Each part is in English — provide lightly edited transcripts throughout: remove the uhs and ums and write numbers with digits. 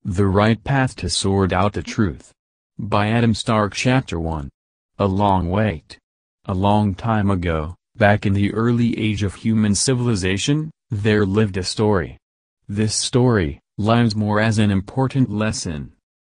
The Right Path to Sort Out the Truth. By Adam Stark. Chapter 1. A long wait. A long time ago, back in the early age of human civilization, there lived a story. This story lies more as an important lesson.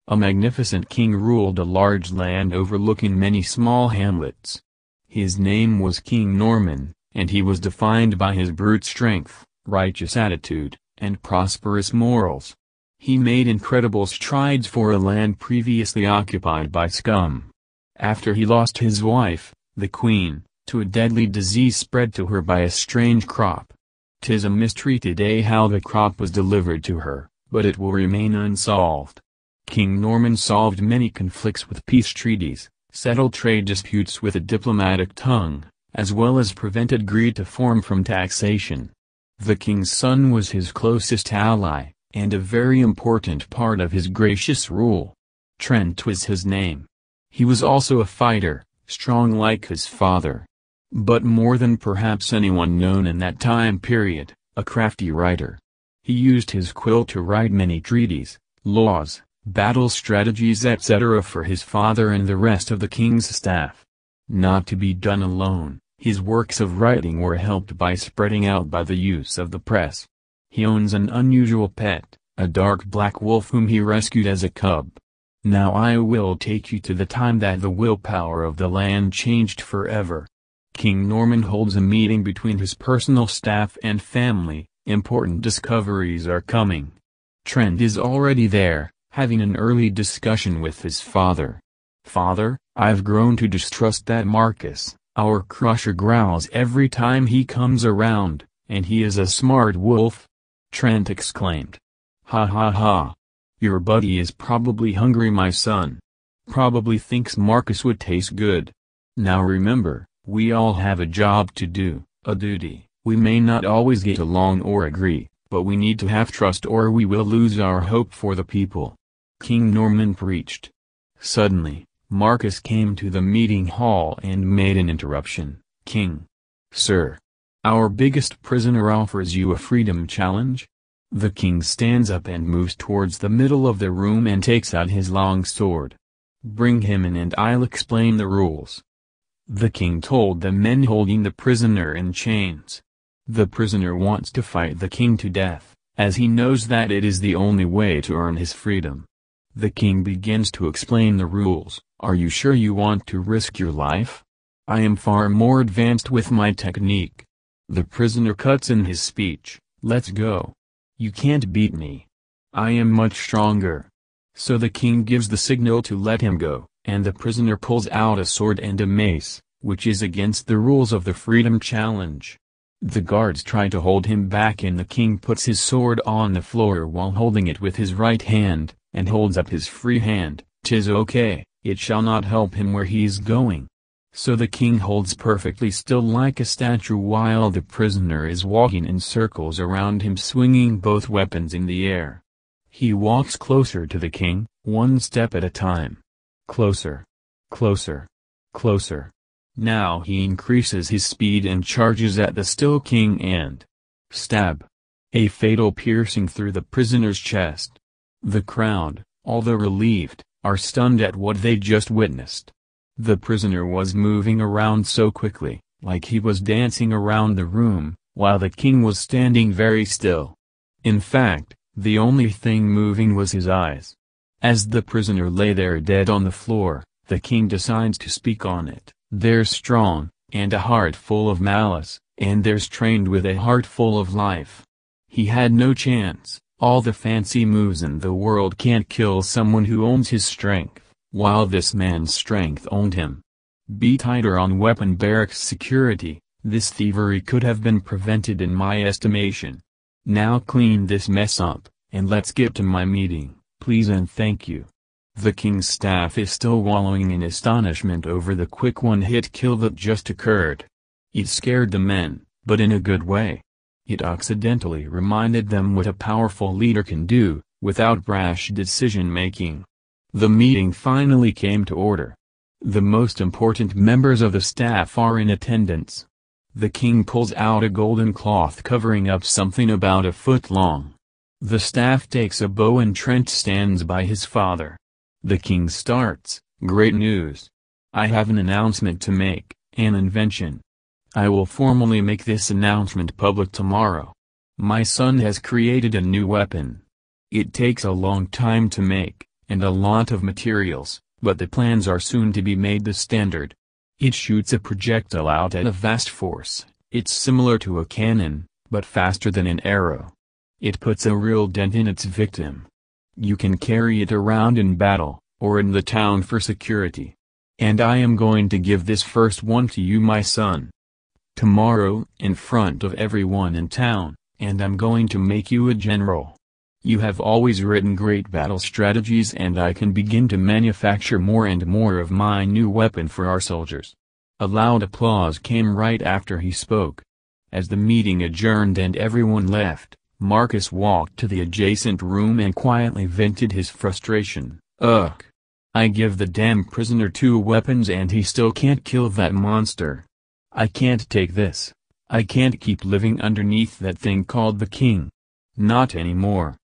A magnificent king ruled a large land overlooking many small hamlets. His name was King Norman, and he was defined by his brute strength, righteous attitude, and prosperous morals. He made incredible strides for a land previously occupied by scum. After he lost his wife, the queen, to a deadly disease spread to her by a strange crop. 'Tis a mystery today how the crop was delivered to her, but it will remain unsolved. King Norman solved many conflicts with peace treaties, settled trade disputes with a diplomatic tongue, as well as prevented greed to form from taxation. The king's son was his closest ally, and a very important part of his gracious rule. Trent was his name. He was also a fighter, strong like his father. But more than perhaps anyone known in that time period, a crafty writer. He used his quill to write many treaties, laws, battle strategies etc. for his father and the rest of the king's staff. Not to be done alone, his works of writing were helped by spreading out by the use of the press. He owns an unusual pet, a dark black wolf whom he rescued as a cub. Now I will take you to the time that the willpower of the land changed forever. King Norman holds a meeting between his personal staff and family. Important discoveries are coming. Trent is already there, having an early discussion with his father. "Father, I've grown to distrust that Marcus. Our crusher growls every time he comes around, and he is a smart wolf," Trent exclaimed. "Ha ha ha. Your buddy is probably hungry, my son. Probably thinks Marcus would taste good. Now remember, we all have a job to do, a duty. We may not always get along or agree, but we need to have trust or we will lose our hope for the people," King Norman preached. Suddenly, Marcus came to the meeting hall and made an interruption. "King. Sir. Our biggest prisoner offers you a freedom challenge." The king stands up and moves towards the middle of the room and takes out his long sword. "Bring him in and I'll explain the rules." The king told the men holding the prisoner in chains. The prisoner wants to fight the king to death, as he knows that it is the only way to earn his freedom. The king begins to explain the rules. "Are you sure you want to risk your life? I am far more advanced with my technique." The prisoner cuts in his speech, "Let's go. You can't beat me. I am much stronger." So the king gives the signal to let him go, and the prisoner pulls out a sword and a mace, which is against the rules of the freedom challenge. The guards try to hold him back and the king puts his sword on the floor while holding it with his right hand, and holds up his free hand. "'Tis okay, it shall not help him where he's going." So the king holds perfectly still like a statue while the prisoner is walking in circles around him swinging both weapons in the air. He walks closer to the king, one step at a time. Closer. Closer. Closer. Now he increases his speed and charges at the still king and stab. A fatal piercing through the prisoner's chest. The crowd, although relieved, are stunned at what they just witnessed. The prisoner was moving around so quickly, like he was dancing around the room, while the king was standing very still. In fact, the only thing moving was his eyes. As the prisoner lay there dead on the floor, the king decides to speak on it. "There's strong, and a heart full of malice, and there's trained with a heart full of life." He had no chance. All the fancy moves in the world can't kill someone who owns his strength, while this man's strength owned him. Be tighter on weapon barracks security. This thievery could have been prevented in my estimation. Now clean this mess up, and let's get to my meeting, please and thank you. The king's staff is still wallowing in astonishment over the quick one-hit kill that just occurred. It scared the men, but in a good way. It accidentally reminded them what a powerful leader can do, without brash decision-making. The meeting finally came to order. The most important members of the staff are in attendance. The king pulls out a golden cloth covering up something about a foot long. The staff takes a bow and Trent stands by his father. The king starts, "Great news. I have an announcement to make, an invention. I will formally make this announcement public tomorrow. My son has created a new weapon. It takes a long time to make, and a lot of materials, but the plans are soon to be made the standard. It shoots a projectile out at a vast force. It's similar to a cannon, but faster than an arrow. It puts a real dent in its victim. You can carry it around in battle, or in the town for security. And I am going to give this first one to you, my son. Tomorrow, in front of everyone in town, and I'm going to make you a general. You have always written great battle strategies, and I can begin to manufacture more and more of my new weapon for our soldiers." A loud applause came right after he spoke. As the meeting adjourned and everyone left, Marcus walked to the adjacent room and quietly vented his frustration. "Ugh. I give the damn prisoner 2 weapons and he still can't kill that monster. I can't take this. I can't keep living underneath that thing called the king. Not anymore.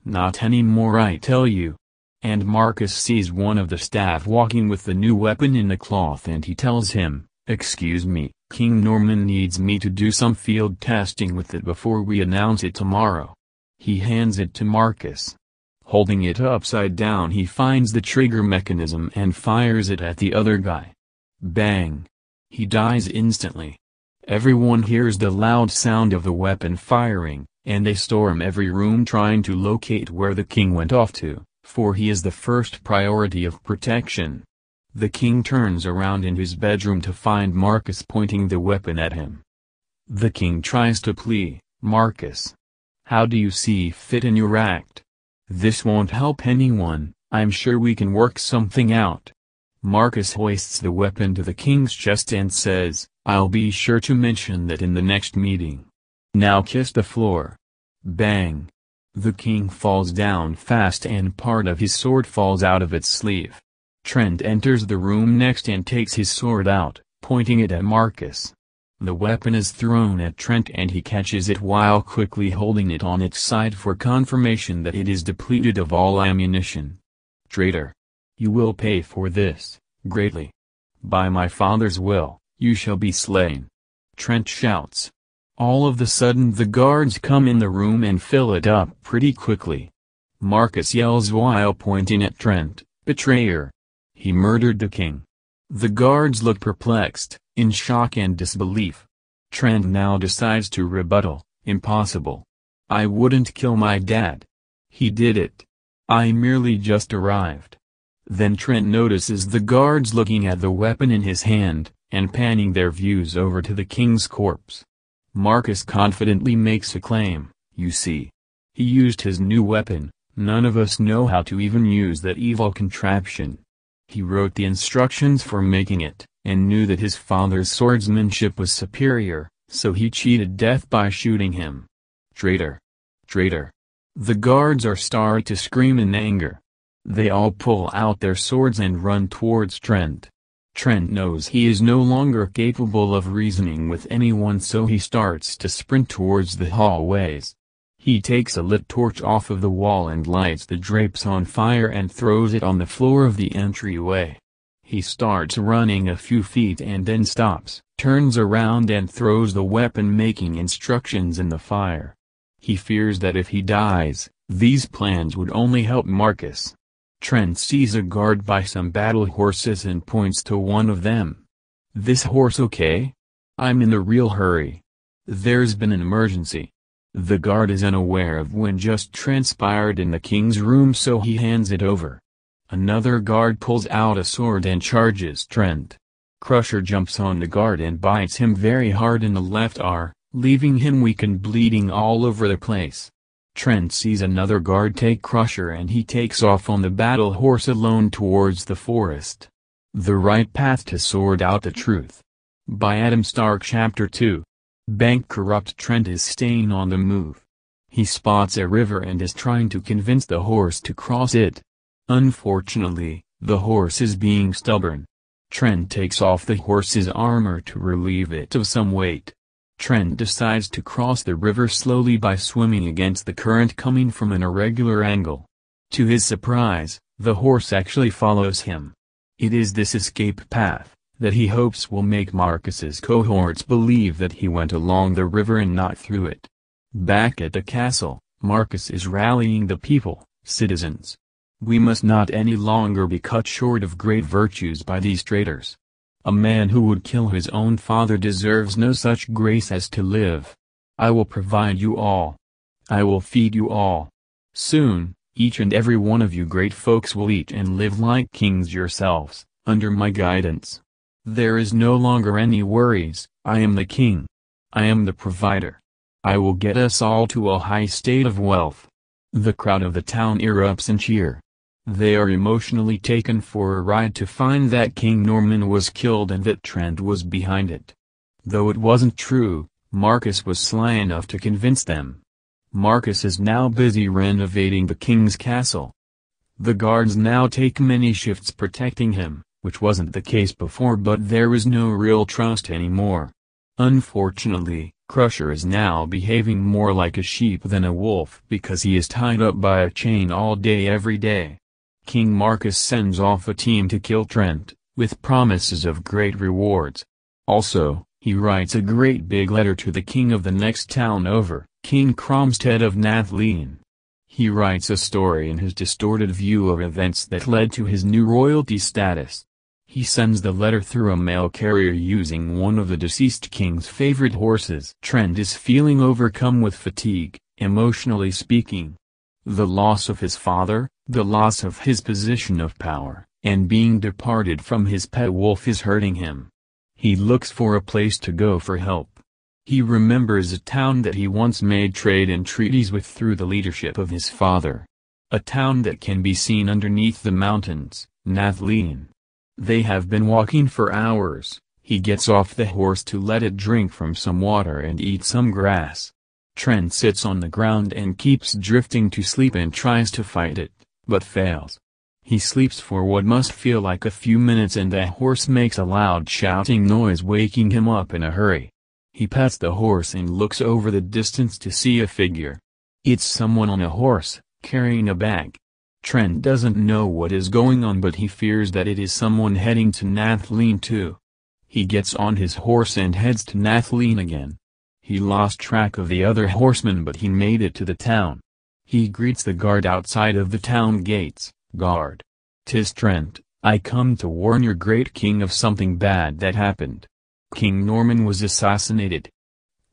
Not anymore, I tell you." And Marcus sees one of the staff walking with the new weapon in the cloth and he tells him, "Excuse me, King Norman needs me to do some field testing with it before we announce it tomorrow." He hands it to Marcus. Holding it upside down, he finds the trigger mechanism and fires it at the other guy. Bang! He dies instantly. Everyone hears the loud sound of the weapon firing, and they storm every room trying to locate where the king went off to, for he is the first priority of protection. The king turns around in his bedroom to find Marcus pointing the weapon at him. The king tries to plead, "Marcus, how do you see fit in your act? This won't help anyone, I'm sure we can work something out." Marcus hoists the weapon to the king's chest and says, "I'll be sure to mention that in the next meeting. Now kiss the floor." Bang! The king falls down fast and part of his sword falls out of its sleeve. Trent enters the room next and takes his sword out, pointing it at Marcus. The weapon is thrown at Trent and he catches it while quickly holding it on its side for confirmation that it is depleted of all ammunition. "Traitor! You will pay for this, greatly. By my father's will, you shall be slain," Trent shouts. All of a sudden the guards come in the room and fill it up pretty quickly. Marcus yells while pointing at Trent, "Betrayer! He murdered the king." The guards look perplexed, in shock and disbelief. Trent now decides to rebuttal, "Impossible. I wouldn't kill my dad. He did it. I merely just arrived." Then Trent notices the guards looking at the weapon in his hand, and panning their views over to the king's corpse. Marcus confidently makes a claim, "You see. He used his new weapon, none of us know how to even use that evil contraption. He wrote the instructions for making it, and knew that his father's swordsmanship was superior, so he cheated death by shooting him. Traitor! Traitor!" The guards are starting to scream in anger. They all pull out their swords and run towards Trent. Trent knows he is no longer capable of reasoning with anyone, so he starts to sprint towards the hallways. He takes a lit torch off of the wall and lights the drapes on fire and throws it on the floor of the entryway. He starts running a few feet and then stops, turns around and throws the weapon making instructions in the fire. He fears that if he dies, these plans would only help Marcus. Trent sees a guard by some battle horses and points to one of them. "This horse okay? I'm in a real hurry. There's been an emergency." The guard is unaware of what just transpired in the king's room, so he hands it over. Another guard pulls out a sword and charges Trent. Crusher jumps on the guard and bites him very hard in the left arm, leaving him weak and bleeding all over the place. Trent sees another guard take Crusher and he takes off on the battle horse alone towards the forest. The Right Path to Sort Out the Truth. By Adam Stark. Chapter 2. Bank corrupt Trent is staying on the move. He spots a river and is trying to convince the horse to cross it. Unfortunately, the horse is being stubborn. Trent takes off the horse's armor to relieve it of some weight. Trent decides to cross the river slowly by swimming against the current coming from an irregular angle. To his surprise, the horse actually follows him. It is this escape path that he hopes will make Marcus's cohorts believe that he went along the river and not through it. Back at the castle, Marcus is rallying the people. Citizens, we must not any longer be cut short of great virtues by these traitors. A man who would kill his own father deserves no such grace as to live. I will provide you all. I will feed you all. Soon, each and every one of you great folks will eat and live like kings yourselves, under my guidance. There is no longer any worries. I am the king. I am the provider. I will get us all to a high state of wealth. The crowd of the town erupts in cheer. They are emotionally taken for a ride to find that King Norman was killed and that Trent was behind it. Though it wasn't true, Marcus was sly enough to convince them. Marcus is now busy renovating the king's castle. The guards now take many shifts protecting him, which wasn't the case before, but there is no real trust anymore. Unfortunately, Crusher is now behaving more like a sheep than a wolf because he is tied up by a chain all day every day. King Marcus sends off a team to kill Trent, with promises of great rewards. Also, he writes a great big letter to the king of the next town over, King Cromstead of Nathlene. He writes a story in his distorted view of events that led to his new royalty status. He sends the letter through a mail carrier using one of the deceased king's favorite horses. Trent is feeling overcome with fatigue, emotionally speaking. The loss of his father, the loss of his position of power, and being departed from his pet wolf is hurting him. He looks for a place to go for help. He remembers a town that he once made trade and treaties with through the leadership of his father. A town that can be seen underneath the mountains, Nathlene. They have been walking for hours. He gets off the horse to let it drink from some water and eat some grass. Trent sits on the ground and keeps drifting to sleep and tries to fight it, but fails. He sleeps for what must feel like a few minutes and the horse makes a loud shouting noise, waking him up in a hurry. He pets the horse and looks over the distance to see a figure. It's someone on a horse, carrying a bag. Trent doesn't know what is going on, but he fears that it is someone heading to Nathlene too. He gets on his horse and heads to Nathlene again. He lost track of the other horsemen, but he made it to the town. He greets the guard outside of the town gates. "Guard. 'Tis Trent, I come to warn your great king of something bad that happened. King Norman was assassinated."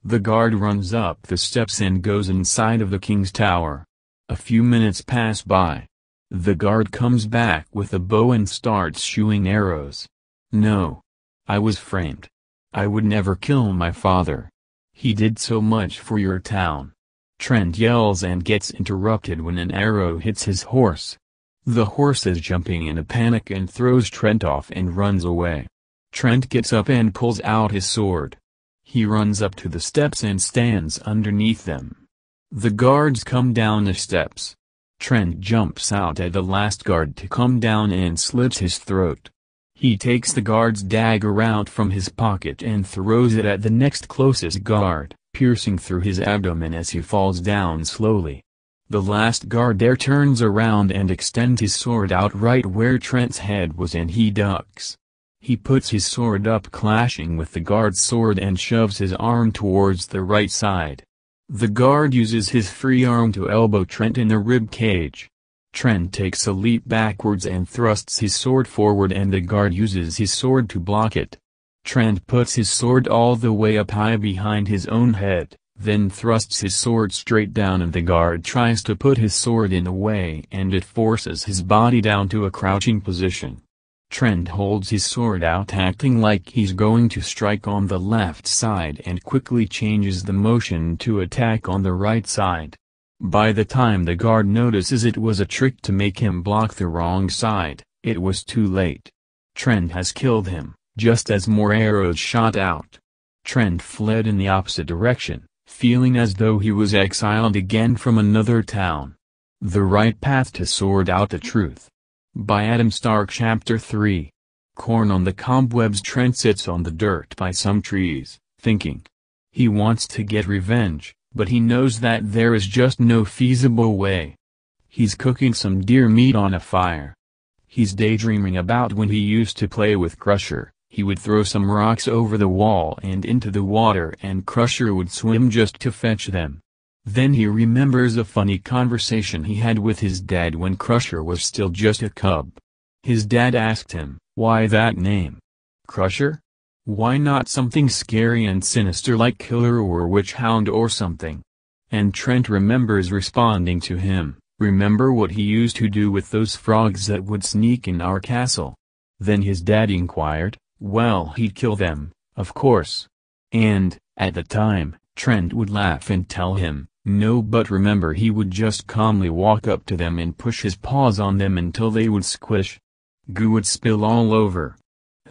The guard runs up the steps and goes inside of the king's tower. A few minutes pass by. The guard comes back with a bow and starts shooting arrows. "No. I was framed. I would never kill my father. He did so much for your town." Trent yells and gets interrupted when an arrow hits his horse. The horse is jumping in a panic and throws Trent off and runs away. Trent gets up and pulls out his sword. He runs up to the steps and stands underneath them. The guards come down the steps. Trent jumps out at the last guard to come down and slits his throat. He takes the guard's dagger out from his pocket and throws it at the next closest guard, piercing through his abdomen as he falls down slowly. The last guard there turns around and extends his sword out right where Trent's head was and he ducks. He puts his sword up clashing with the guard's sword and shoves his arm towards the right side. The guard uses his free arm to elbow Trent in the rib cage. Trent takes a leap backwards and thrusts his sword forward and the guard uses his sword to block it. Trent puts his sword all the way up high behind his own head, then thrusts his sword straight down and the guard tries to put his sword in the way and it forces his body down to a crouching position. Trent holds his sword out acting like he's going to strike on the left side and quickly changes the motion to attack on the right side. By the time the guard notices it was a trick to make him block the wrong side, it was too late. Trent has killed him, just as more arrows shot out. Trent fled in the opposite direction, feeling as though he was exiled again from another town. The Right Path to Sort Out the Truth. By Adam Stark. Chapter 3. Corn on the cobwebs. Trent sits on the dirt by some trees, thinking. He wants to get revenge, but he knows that there is just no feasible way. He's cooking some deer meat on a fire. He's daydreaming about when he used to play with Crusher. He would throw some rocks over the wall and into the water and Crusher would swim just to fetch them. Then he remembers a funny conversation he had with his dad when Crusher was still just a cub. His dad asked him, "Why that name? Crusher? Why not something scary and sinister like Killer or Witch Hound or something?" And Trent remembers responding to him, "Remember what he used to do with those frogs that would sneak in our castle?" Then his dad inquired, "Well, he'd kill them, of course." And, at the time, Trent would laugh and tell him, "No, but remember he would just calmly walk up to them and push his paws on them until they would squish. Goo would spill all over."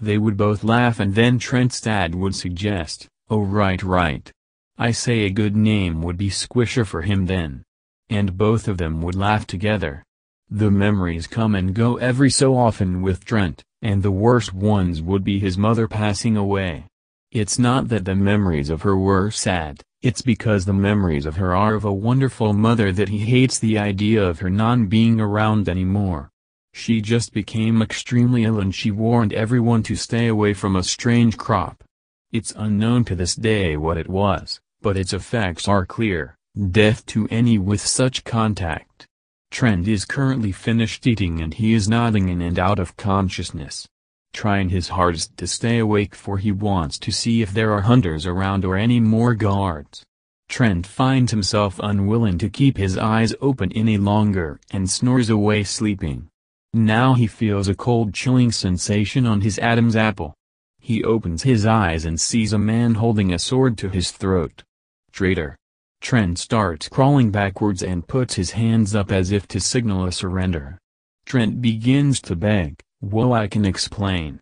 They would both laugh and then Trent's dad would suggest, "Oh right. I say a good name would be Squisher for him then." And both of them would laugh together. The memories come and go every so often with Trent, and the worst ones would be his mother passing away. It's not that the memories of her were sad, it's because the memories of her are of a wonderful mother that he hates the idea of her non-being around anymore. She just became extremely ill and she warned everyone to stay away from a strange crop. It's unknown to this day what it was, but its effects are clear: death to any with such contact. Trent is currently finished eating and he is nodding in and out of consciousness, trying his hardest to stay awake, for he wants to see if there are hunters around or any more guards. Trent finds himself unwilling to keep his eyes open any longer and snores away sleeping. Now he feels a cold chilling sensation on his Adam's apple. He opens his eyes and sees a man holding a sword to his throat. "Traitor!" Trent starts crawling backwards and puts his hands up as if to signal a surrender. Trent begins to beg, "Whoa, I can explain.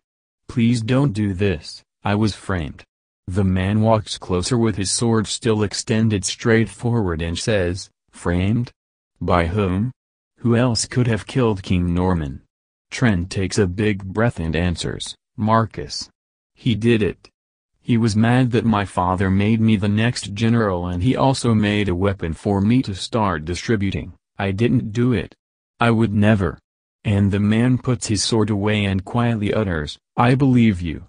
Please don't do this, I was framed." The man walks closer with his sword still extended straight forward and says, "Framed? By whom? Who else could have killed King Norman?" Trent takes a big breath and answers, "Marcus. He did it. He was mad that my father made me the next general and he also made a weapon for me to start distributing. I didn't do it. I would never." And the man puts his sword away and quietly utters, "I believe you.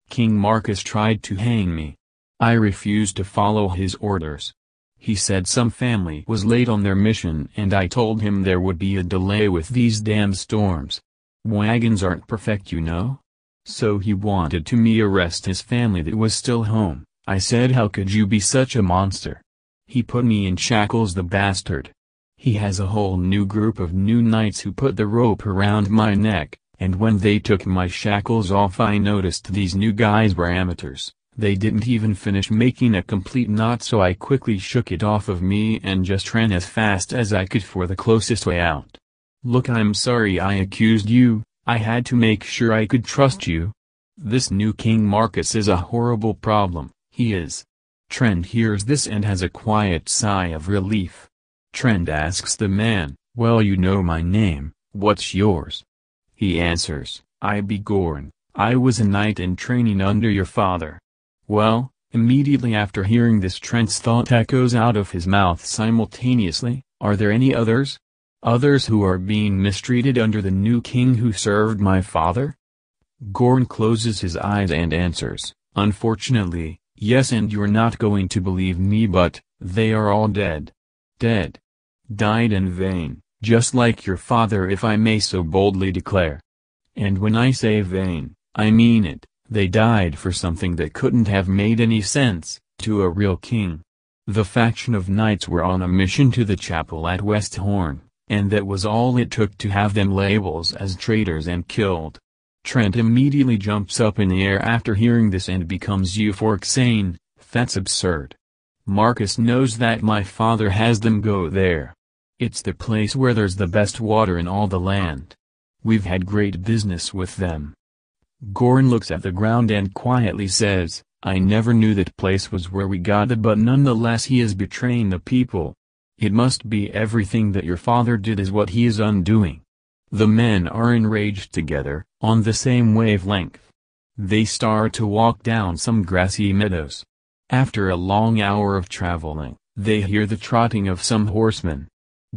King Marcus tried to hang me. I refused to follow his orders. He said some family was late on their mission and I told him there would be a delay with these damn storms. Wagons aren't perfect, you know. So he wanted to me arrest his family that was still home. I said, how could you be such a monster? He put me in shackles, the bastard. He has a whole new group of new knights who put the rope around my neck, and when they took my shackles off I noticed these new guys were amateurs. They didn't even finish making a complete knot, so I quickly shook it off of me and just ran as fast as I could for the closest way out. Look, I'm sorry I accused you. I had to make sure I could trust you. This new King Marcus is a horrible problem, he is." Trent hears this and has a quiet sigh of relief. Trent asks the man, "Well, you know my name, what's yours?" He answers, "I be Gorn, I was a knight in training under your father." Well, immediately after hearing this Trent's thought echoes out of his mouth simultaneously, "Are there any others? Others who are being mistreated under the new king who served my father?" Gorn closes his eyes and answers, "Unfortunately, yes, and you're not going to believe me, but they are all dead. Dead. Died in vain, just like your father, if I may so boldly declare. And when I say vain, I mean it. They died for something that couldn't have made any sense to a real king. The faction of knights were on a mission to the chapel at West Horn, and that was all it took to have them labels as traitors and killed." Trent immediately jumps up in the air after hearing this and becomes euphoric, saying, "That's absurd. Marcus knows that my father has them go there. It's the place where there's the best water in all the land. We've had great business with them." Gorn looks at the ground and quietly says, "I never knew that place was where we got it, but nonetheless he is betraying the people. It must be everything that your father did is what he is undoing." The men are enraged together, on the same wavelength. They start to walk down some grassy meadows. After a long hour of traveling, they hear the trotting of some horsemen.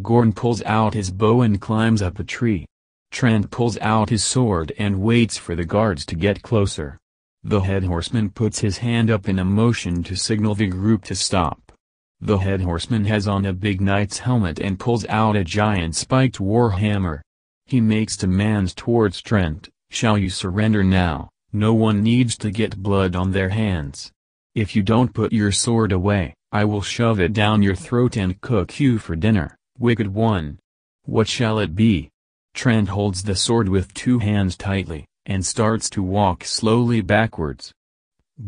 Gorn pulls out his bow and climbs up a tree. Trent pulls out his sword and waits for the guards to get closer. The head horseman puts his hand up in a motion to signal the group to stop. The head horseman has on a big knight's helmet and pulls out a giant spiked warhammer. He makes demands towards Trent. Shall you surrender now? No one needs to get blood on their hands. If you don't put your sword away, I will shove it down your throat and cook you for dinner, wicked one. What shall it be? Trent holds the sword with two hands tightly, and starts to walk slowly backwards.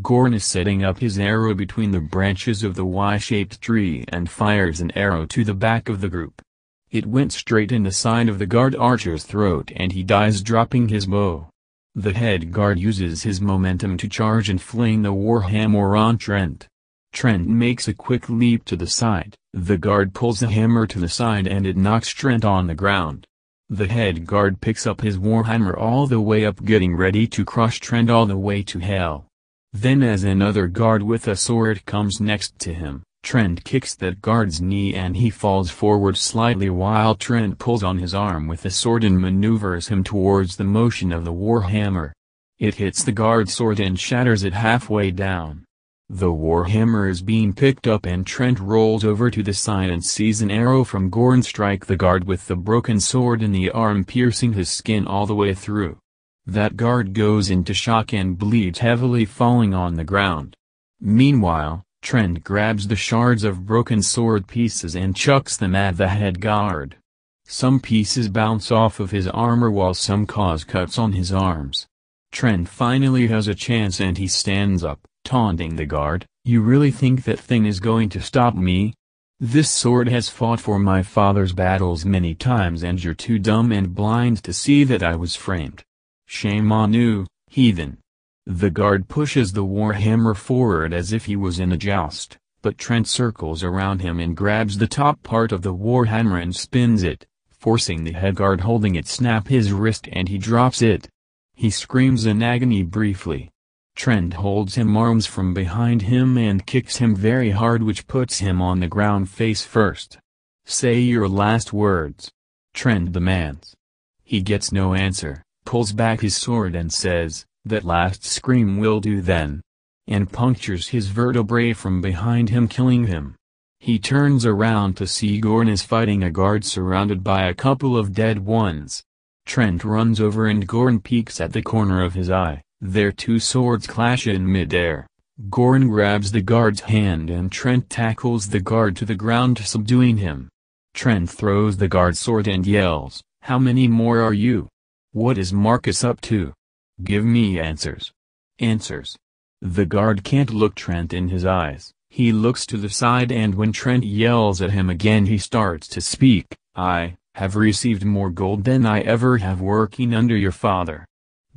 Gorn is setting up his arrow between the branches of the Y-shaped tree and fires an arrow to the back of the group. It went straight in the side of the guard archer's throat and he dies, dropping his bow. The head guard uses his momentum to charge and fling the warhammer on Trent. Trent makes a quick leap to the side. The guard pulls the hammer to the side and it knocks Trent on the ground. The head guard picks up his warhammer all the way up, getting ready to crush Trent all the way to hell. Then as another guard with a sword comes next to him, Trent kicks that guard's knee and he falls forward slightly while Trent pulls on his arm with the sword and maneuvers him towards the motion of the warhammer. It hits the guard's sword and shatters it halfway down. The warhammer is being picked up and Trent rolls over to the side and sees an arrow from Gorn strike the guard with the broken sword in the arm, piercing his skin all the way through. That guard goes into shock and bleeds heavily, falling on the ground. Meanwhile, Trent grabs the shards of broken sword pieces and chucks them at the head guard. Some pieces bounce off of his armor while some cause cuts on his arms. Trent finally has a chance and he stands up, taunting the guard. You really think that thing is going to stop me? This sword has fought for my father's battles many times and you're too dumb and blind to see that I was framed. Shame on you, heathen. The guard pushes the warhammer forward as if he was in a joust, but Trent circles around him and grabs the top part of the warhammer and spins it, forcing the head guard holding it snap his wrist and he drops it. He screams in agony briefly. Trent holds him arms from behind him and kicks him very hard, which puts him on the ground face first. Say your last words, Trent demands. He gets no answer, pulls back his sword and says, that last scream will do then, and punctures his vertebrae from behind him, killing him. He turns around to see Gorn is fighting a guard surrounded by a couple of dead ones. Trent runs over and Gorn peeks at the corner of his eye. Their two swords clash in midair. Gorn grabs the guard's hand and Trent tackles the guard to the ground, subduing him. Trent throws the guard's sword and yells, "How many more are you? What is Marcus up to? Give me answers. Answers." The guard can't look Trent in his eyes. He looks to the side and when Trent yells at him again he starts to speak. "I have received more gold than I ever have working under your father.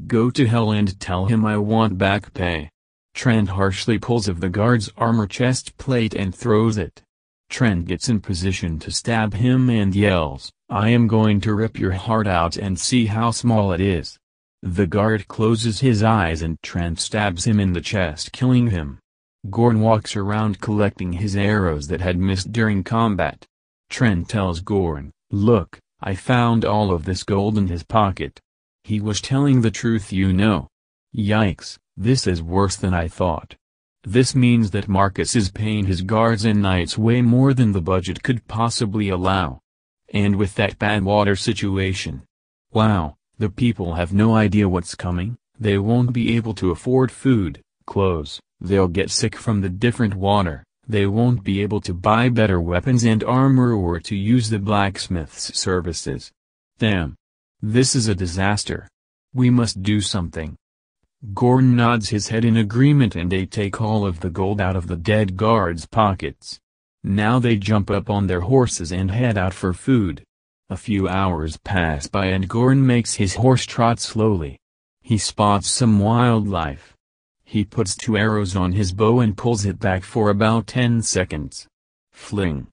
Go to hell and tell him I want back pay." Trent harshly pulls of the guard's armor chest plate and throws it. Trent gets in position to stab him and yells, "I am going to rip your heart out and see how small it is." The guard closes his eyes and Trent stabs him in the chest, killing him. Gorn walks around collecting his arrows that had missed during combat. Trent tells Gorn, "Look, I found all of this gold in his pocket." He was telling the truth, you know. Yikes, this is worse than I thought. This means that Marcus is paying his guards and knights way more than the budget could possibly allow. And with that bad water situation. Wow, the people have no idea what's coming. They won't be able to afford food, clothes, they'll get sick from the different water, they won't be able to buy better weapons and armor or to use the blacksmith's services. Damn. This is a disaster. We must do something. Gorn nods his head in agreement and they take all of the gold out of the dead guards' pockets. Now they jump up on their horses and head out for food. A few hours pass by and Gorn makes his horse trot slowly. He spots some wildlife. He puts 2 arrows on his bow and pulls it back for about 10 seconds. Fling.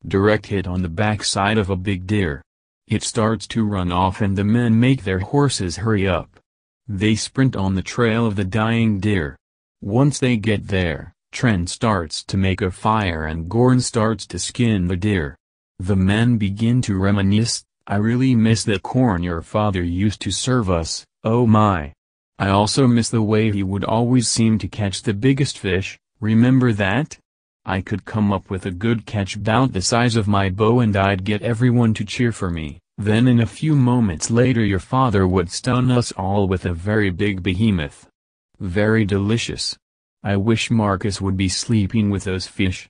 Direct hit on the backside of a big deer. It starts to run off and the men make their horses hurry up. They sprint on the trail of the dying deer. Once they get there, Trent starts to make a fire and Gorn starts to skin the deer. The men begin to reminisce. I really miss the corn your father used to serve us, oh my. I also miss the way he would always seem to catch the biggest fish, remember that? I could come up with a good catch about the size of my bow and I'd get everyone to cheer for me, then in a few moments later your father would stun us all with a very big behemoth. Very delicious. I wish Marcus would be sleeping with those fish.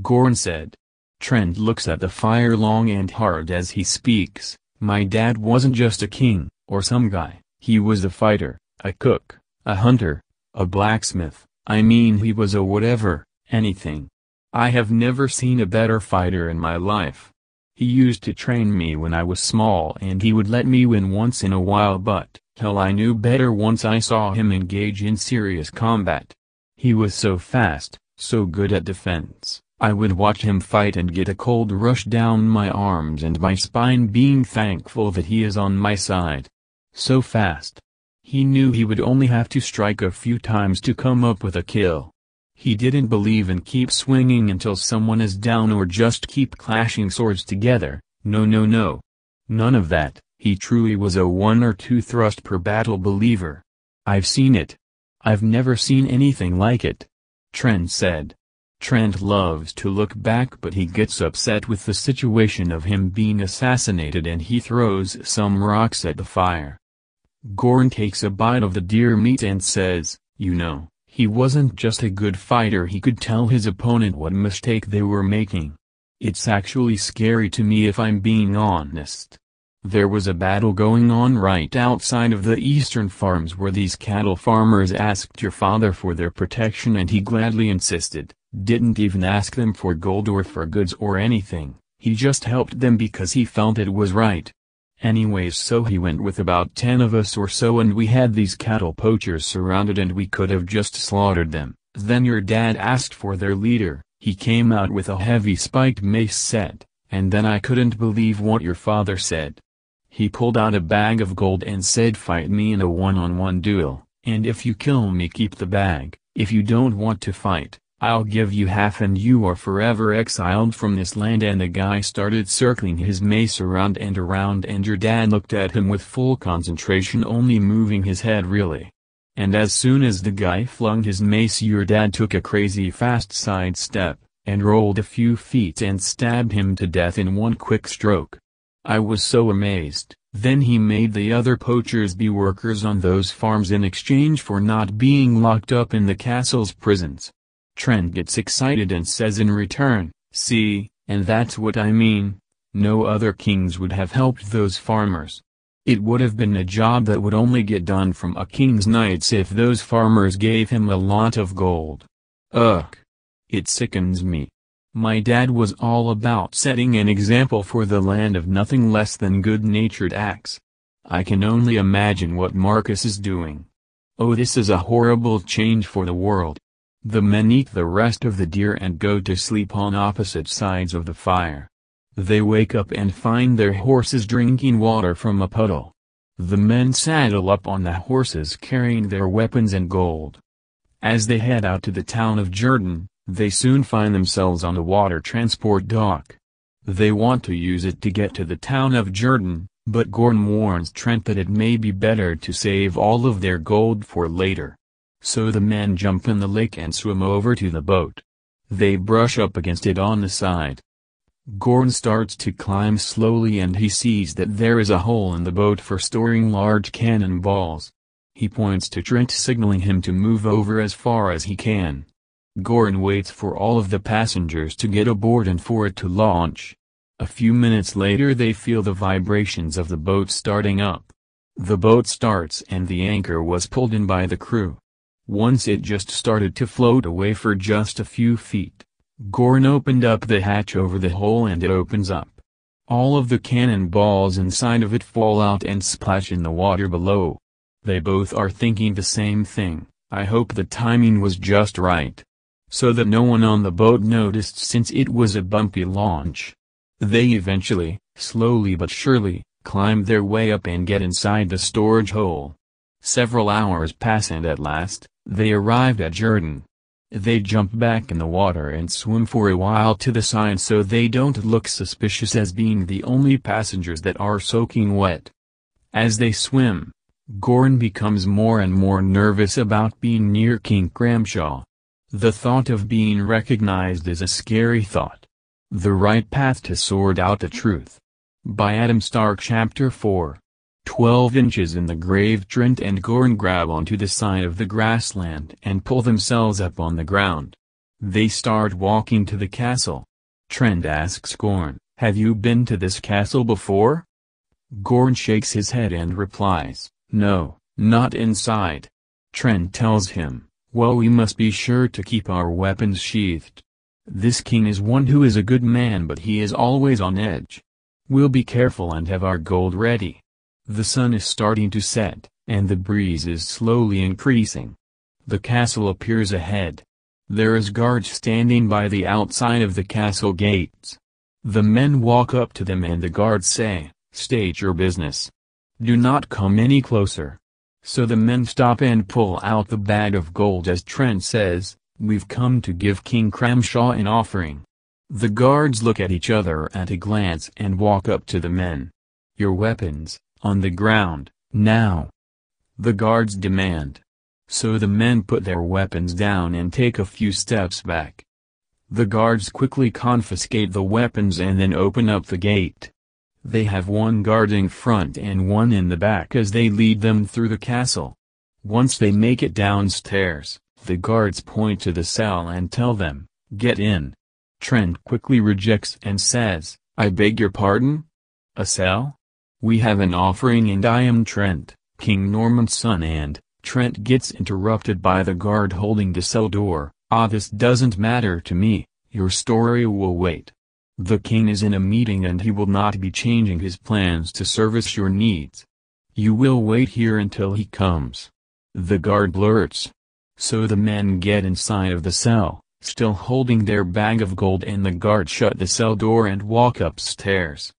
Gorn said. Trent looks at the fire long and hard as he speaks. My dad wasn't just a king, or some guy, he was a fighter, a cook, a hunter, a blacksmith, I mean he was a whatever, anything. I have never seen a better fighter in my life. He used to train me when I was small and he would let me win once in a while but, hell I knew better once I saw him engage in serious combat. He was so fast, so good at defense. I would watch him fight and get a cold rush down my arms and my spine being thankful that he is on my side. So fast. He knew he would only have to strike a few times to come up with a kill. He didn't believe in keep swinging until someone is down or just keep clashing swords together, no. None of that, he truly was a 1 or 2 thrust per battle believer. I've seen it. I've never seen anything like it. Trent said. Trent loves to look back but he gets upset with the situation of him being assassinated and he throws some rocks at the fire. Gorn takes a bite of the deer meat and says, you know, he wasn't just a good fighter, he could tell his opponent what mistake they were making. It's actually scary to me if I'm being honest. There was a battle going on right outside of the eastern farms where these cattle farmers asked your father for their protection and he gladly insisted. Didn't even ask them for gold or for goods or anything, he just helped them because he felt it was right. Anyways, so he went with about 10 of us or so and we had these cattle poachers surrounded and we could have just slaughtered them. Then your dad asked for their leader, he came out with a heavy spiked mace set, and then I couldn't believe what your father said. He pulled out a bag of gold and said fight me in a one-on-one duel, and if you kill me keep the bag, if you don't want to fight, I'll give you half and you are forever exiled from this land. And the guy started circling his mace around and your dad looked at him with full concentration, only moving his head really. And as soon as the guy flung his mace your dad took a crazy fast side step, and rolled a few feet and stabbed him to death in one quick stroke. I was so amazed. Then he made the other poachers be workers on those farms in exchange for not being locked up in the castle's prisons. Trent gets excited and says in return, see, and that's what I mean, no other kings would have helped those farmers. It would have been a job that would only get done from a king's knights if those farmers gave him a lot of gold. Ugh. It sickens me. My dad was all about setting an example for the land of nothing less than good-natured acts. I can only imagine what Marcus is doing. Oh, this is a horrible change for the world. The men eat the rest of the deer and go to sleep on opposite sides of the fire. They wake up and find their horses drinking water from a puddle. The men saddle up on the horses carrying their weapons and gold. As they head out to the town of Jordan, they soon find themselves on a water transport dock. They want to use it to get to the town of Jordan, but Gorn warns Trent that it may be better to save all of their gold for later. So the men jump in the lake and swim over to the boat. They brush up against it on the side. Gorn starts to climb slowly and he sees that there is a hole in the boat for storing large cannonballs. He points to Trent, signaling him to move over as far as he can. Gorn waits for all of the passengers to get aboard and for it to launch. A few minutes later they feel the vibrations of the boat starting up. The boat starts and the anchor was pulled in by the crew. Once it just started to float away for just a few feet. Gorn opened up the hatch over the hole and it opens up. All of the cannonballs inside of it fall out and splash in the water below. They both are thinking the same thing, I hope the timing was just right. So that no one on the boat noticed since it was a bumpy launch. They eventually, slowly but surely, climb their way up and get inside the storage hole. Several hours pass and at last, they arrived at Jordan. They jump back in the water and swim for a while to the side so they don't look suspicious as being the only passengers that are soaking wet. As they swim, Goran becomes more and more nervous about being near King Cramshaw. The thought of being recognized is a scary thought. The Right Path to Sort Out the Truth. By Adam Stark. Chapter 4. 12 inches in the grave. Trent and Goran grab onto the side of the grassland and pull themselves up on the ground. They start walking to the castle. Trent asks Goran, "Have you been to this castle before?" Goran shakes his head and replies, "No, not inside." Trent tells him, "Well, we must be sure to keep our weapons sheathed. This king is one who is a good man, but he is always on edge. We'll be careful and have our gold ready." The sun is starting to set, and the breeze is slowly increasing. The castle appears ahead. There is guards standing by the outside of the castle gates. The men walk up to them and the guards say, "State your business. Do not come any closer." So the men stop and pull out the bag of gold as Trent says, "We've come to give King Cramshaw an offering." The guards look at each other at a glance and walk up to the men. "Your weapons, on the ground, now," the guards demand. So the men put their weapons down and take a few steps back. The guards quickly confiscate the weapons and then open up the gate. They have one guarding front and one in the back as they lead them through the castle. Once they make it downstairs, the guards point to the cell and tell them, "Get in." Trent quickly rejects and says, "I beg your pardon? A cell? We have an offering and I am Trent, King Norman's son," and Trent gets interrupted by the guard holding the cell door. This doesn't matter to me, your story will wait. The king is in a meeting and he will not be changing his plans to service your needs. You will wait here until he comes." The guard blurts. So the men get inside of the cell, still holding their bag of gold, and the guard shut the cell door and walk upstairs.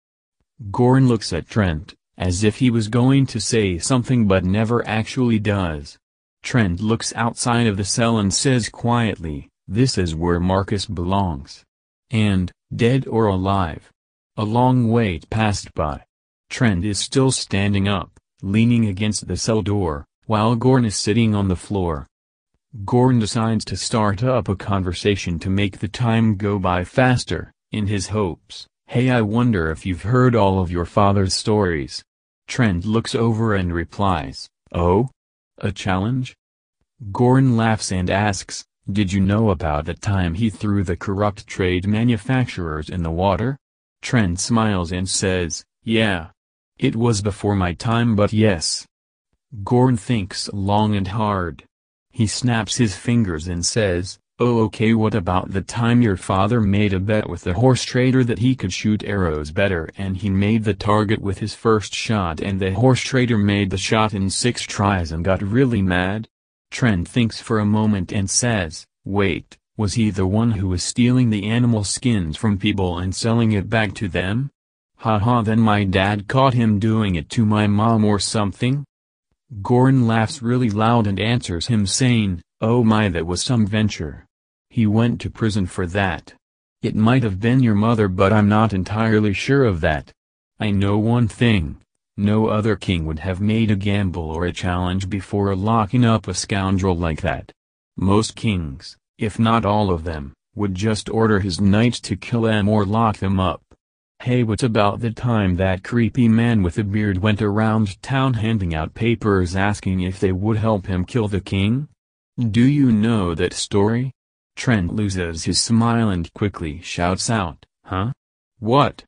Goran looks at Trent, as if he was going to say something but never actually does. Trent looks outside of the cell and says quietly, "This is where Marcus belongs." And, dead or alive. A long wait passed by. Trent is still standing up, leaning against the cell door, while Goran is sitting on the floor. Goran decides to start up a conversation to make the time go by faster, in his hopes. "Hey, I wonder if you've heard all of your father's stories." Trent looks over and replies, "Oh? A challenge?" Goran laughs and asks, "Did you know about the time he threw the corrupt trade manufacturers in the water?" Trent smiles and says, "Yeah. It was before my time, but yes." Goran thinks long and hard. He snaps his fingers and says, "Oh, okay, what about the time your father made a bet with the horse trader that he could shoot arrows better and he made the target with his first shot and the horse trader made the shot in 6 tries and got really mad?" Trent thinks for a moment and says, "Wait, was he the one who was stealing the animal skins from people and selling it back to them? Haha, then my dad caught him doing it to my mom or something?" Goran laughs really loud and answers him saying, "Oh my, that was some venture. He went to prison for that. It might have been your mother, but I'm not entirely sure of that. I know one thing. No other king would have made a gamble or a challenge before locking up a scoundrel like that. Most kings, if not all of them, would just order his knights to kill them or lock them up. Hey, what about the time that creepy man with a beard went around town handing out papers asking if they would help him kill the king? Do you know that story?" Trent loses his smile and quickly shouts out, "Huh? What?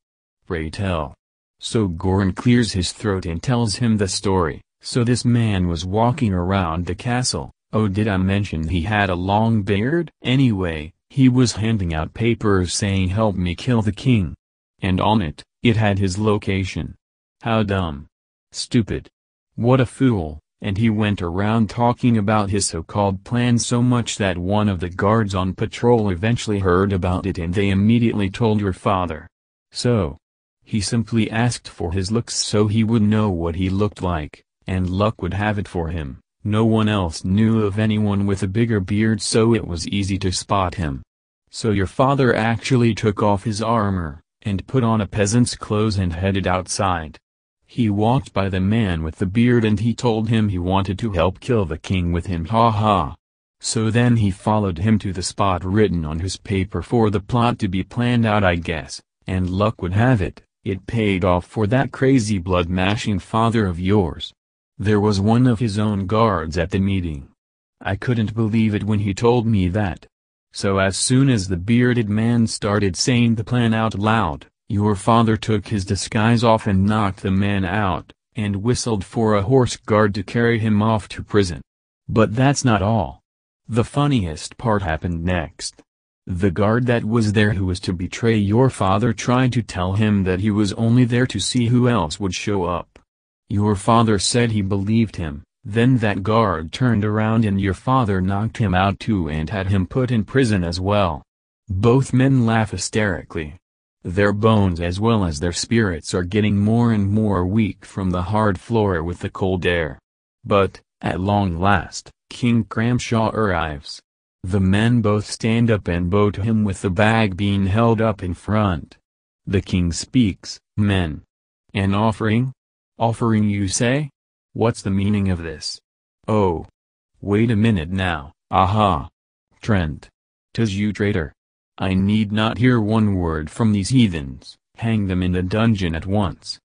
Pray tell." So Goran clears his throat and tells him the story. "So this man was walking around the castle. Oh, did I mention he had a long beard? Anyway, he was handing out papers saying help me kill the king. And on it, it had his location. How dumb. Stupid. What a fool." And he went around talking about his so-called plan so much that one of the guards on patrol eventually heard about it and they immediately told your father. So, he simply asked for his looks so he would know what he looked like, and luck would have it for him, No one else knew of anyone with a bigger beard, so it was easy to spot him. So your father actually took off his armor, and put on a peasant's clothes and headed outside. He walked by the man with the beard and he told him he wanted to help kill the king with him, ha ha. So then he followed him to the spot written on his paper for the plot to be planned out, I guess, and luck would have it, it paid off for that crazy blood-mashing father of yours. There was one of his own guards at the meeting. I couldn't believe it when he told me that. So as soon as the bearded man started saying the plan out loud, your father took his disguise off and knocked the man out, and whistled for a horse guard to carry him off to prison. But that's not all. The funniest part happened next. The guard that was there who was to betray your father tried to tell him that he was only there to see who else would show up. Your father said he believed him, then that guard turned around and your father knocked him out too and had him put in prison as well. Both men laugh hysterically. Their bones as well as their spirits are getting more and more weak from the hard floor with the cold air. But, at long last, King Cramshaw arrives. The men both stand up and bow to him with the bag being held up in front. The king speaks, "Men. An offering? Offering, you say? What's the meaning of this? Oh. Wait a minute now, aha. Trent. 'Tis you, traitor. I need not hear one word from these heathens, hang them in the dungeon at once."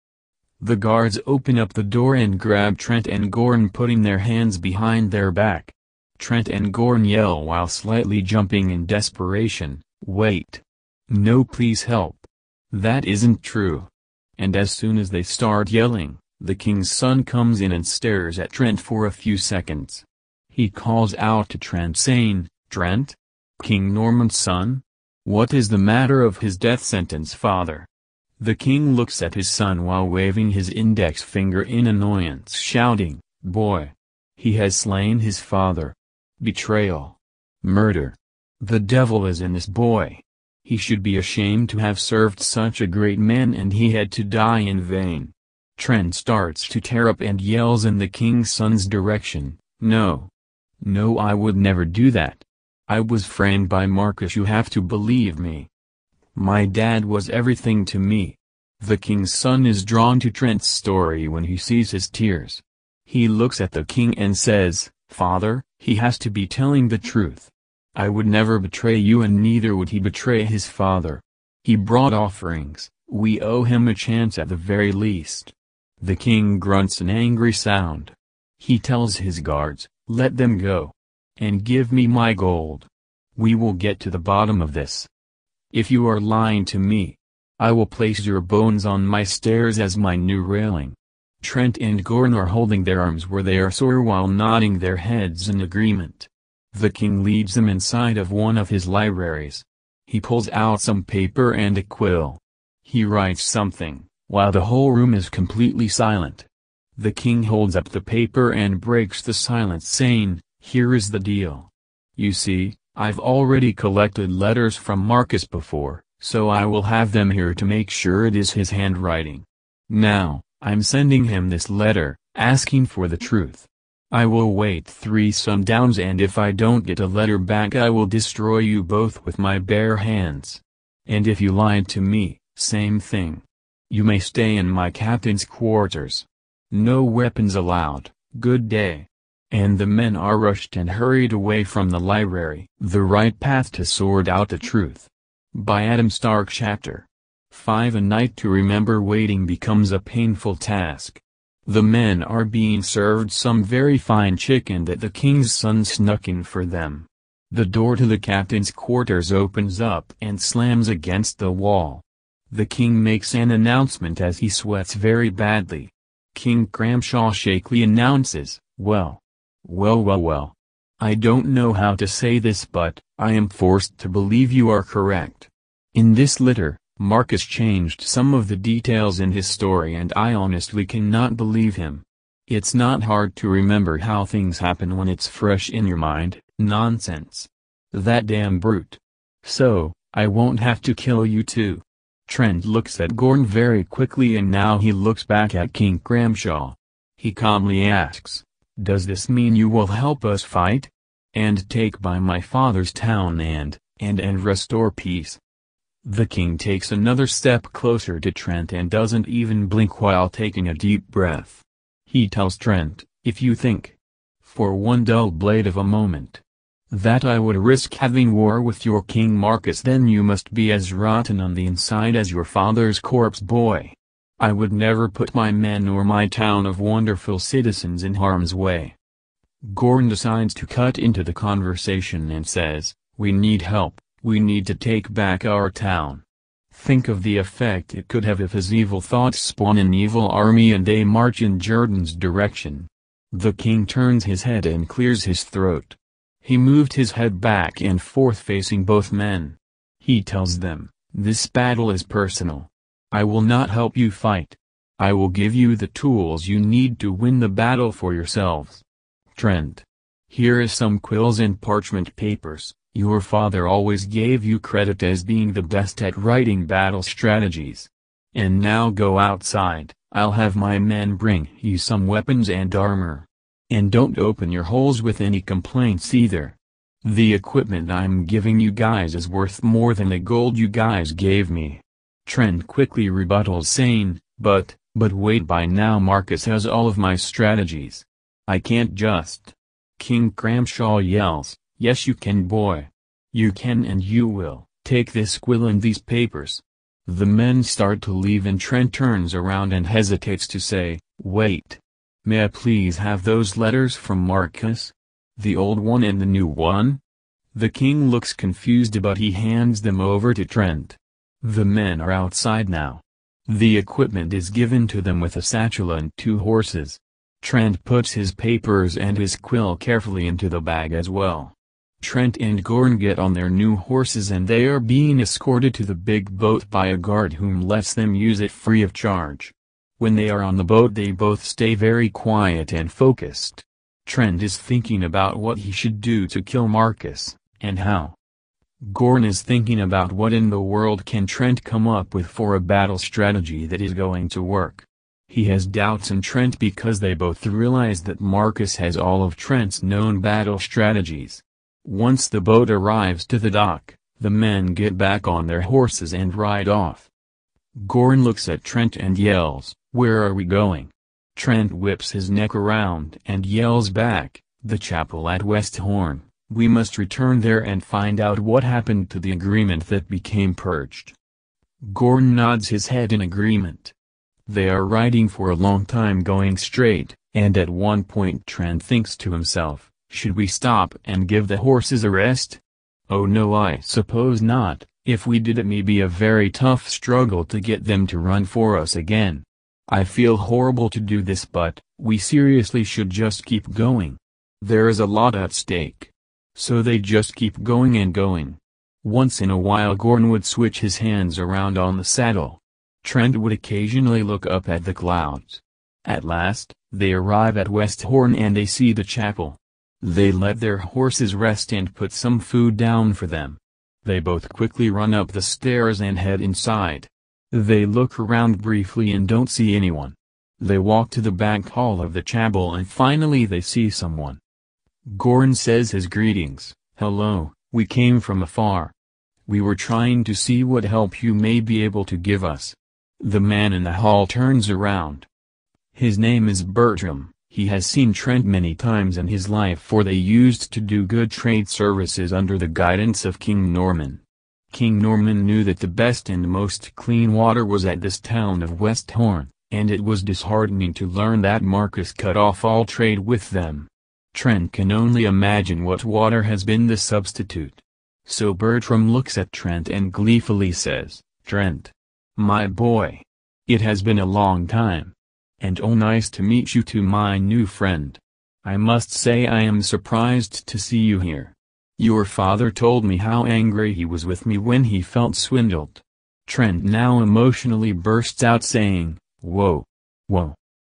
The guards open up the door and grab Trent and Gorn, putting their hands behind their back. Trent and Gorn yell while slightly jumping in desperation, "Wait. No, please help. That isn't true." And as soon as they start yelling, the king's son comes in and stares at Trent for a few seconds. He calls out to Trent saying, "Trent? King Norman's son? What is the matter of his death sentence, father?" The king looks at his son while waving his index finger in annoyance, shouting, "Boy! He has slain his father. Betrayal. Murder. The devil is in this boy. He should be ashamed to have served such a great man and he had to die in vain." Trent starts to tear up and yells in the king's son's direction, "No. No, I would never do that. I was framed by Marcus, you have to believe me. My dad was everything to me." The king's son is drawn to Trent's story when he sees his tears. He looks at the king and says, "Father, he has to be telling the truth. I would never betray you and neither would he betray his father. He brought offerings, we owe him a chance at the very least." The king grunts an angry sound. He tells his guards, "Let them go. And give me my gold. We will get to the bottom of this. If you are lying to me, I will place your bones on my stairs as my new railing." Trent and Gorn are holding their arms where they are sore while nodding their heads in agreement. The king leads them inside of one of his libraries. He pulls out some paper and a quill. He writes something, while the whole room is completely silent. The king holds up the paper and breaks the silence saying, "Here is the deal. You see, I've already collected letters from Marcus before, so I will have them here to make sure it is his handwriting. Now, I'm sending him this letter, asking for the truth. I will wait 3 sundowns and if I don't get a letter back I will destroy you both with my bare hands. And if you lied to me, same thing. You may stay in my captain's quarters. No weapons allowed, good day." And the men are rushed and hurried away from the library. The Right Path to Sort Out the Truth. By Adam Stark. Chapter 5. A night to remember. Waiting becomes a painful task. The men are being served some very fine chicken that the king's son snuck in for them. The door to the captain's quarters opens up and slams against the wall. The king makes an announcement as he sweats very badly. King Cramshaw shakily announces, Well. I don't know how to say this but, I am forced to believe you are correct. In this letter, Marcus changed some of the details in his story and I honestly cannot believe him. It's not hard to remember how things happen when it's fresh in your mind, nonsense. That damn brute. So, I won't have to kill you too. Trent looks at Gorn very quickly and now he looks back at King Cramshaw. He calmly asks, Does this mean you will help us fight? And take by my father's town and restore peace?" The king takes another step closer to Trent and doesn't even blink while taking a deep breath. He tells Trent, "If you think, for one dull blade of a moment, that I would risk having war with your King Marcus, then you must be as rotten on the inside as your father's corpse, boy. I would never put my men or my town of wonderful citizens in harm's way." Gorn decides to cut into the conversation and says, "We need help, we need to take back our town." Think of the effect it could have if his evil thoughts spawn an evil army and they march in Jordan's direction. The king turns his head and clears his throat. He moved his head back and forth facing both men. He tells them, "This battle is personal. I will not help you fight. I will give you the tools you need to win the battle for yourselves. Trent, here is some quills and parchment papers. Your father always gave you credit as being the best at writing battle strategies. And now go outside, I'll have my men bring you some weapons and armor. And don't open your holes with any complaints either. The equipment I'm giving you guys is worth more than the gold you guys gave me." Trent quickly rebuttals saying, But wait, by now Marcus has all of my strategies. I can't just." King Cramshaw yells, "Yes you can, boy. You can and you will. Take this quill and these papers." The men start to leave and Trent turns around and hesitates to say, "Wait. May I please have those letters from Marcus? The old one and the new one?" The king looks confused but he hands them over to Trent. The men are outside now. The equipment is given to them with a satchel and 2 horses. Trent puts his papers and his quill carefully into the bag as well. Trent and Gorn get on their new horses and they are being escorted to the big boat by a guard whom lets them use it free of charge. When they are on the boat they both stay very quiet and focused. Trent is thinking about what he should do to kill Marcus, and how. Gorn is thinking about what in the world can Trent come up with for a battle strategy that is going to work. He has doubts in Trent because they both realize that Marcus has all of Trent's known battle strategies. Once the boat arrives to the dock, the men get back on their horses and ride off. Gorn looks at Trent and yells, "Where are we going?" Trent whips his neck around and yells back, "The chapel at West Horn. We must return there and find out what happened to the agreement that became purged." Gorn nods his head in agreement. They are riding for a long time going straight, and at one point Trent thinks to himself, "Should we stop and give the horses a rest? Oh no, I suppose not. If we did it may be a very tough struggle to get them to run for us again. I feel horrible to do this but, we seriously should just keep going. There is a lot at stake." So they just keep going and going. Once in a while Gorn would switch his hands around on the saddle. Trent would occasionally look up at the clouds. At last, they arrive at West Horn and they see the chapel. They let their horses rest and put some food down for them. They both quickly run up the stairs and head inside. They look around briefly and don't see anyone. They walk to the back hall of the chapel and finally they see someone. Gorn says his greetings, "Hello, we came from afar. We were trying to see what help you may be able to give us." The man in the hall turns around. His name is Bertram. He has seen Trent many times in his life for they used to do good trade services under the guidance of King Norman. King Norman knew that the best and most clean water was at this town of West Horn, and it was disheartening to learn that Marcus cut off all trade with them. Trent can only imagine what water has been the substitute. So Bertram looks at Trent and gleefully says, "Trent, my boy. It has been a long time. And oh, nice to meet you too, my new friend. I must say I am surprised to see you here. Your father told me how angry he was with me when he felt swindled." Trent now emotionally bursts out saying, Whoa.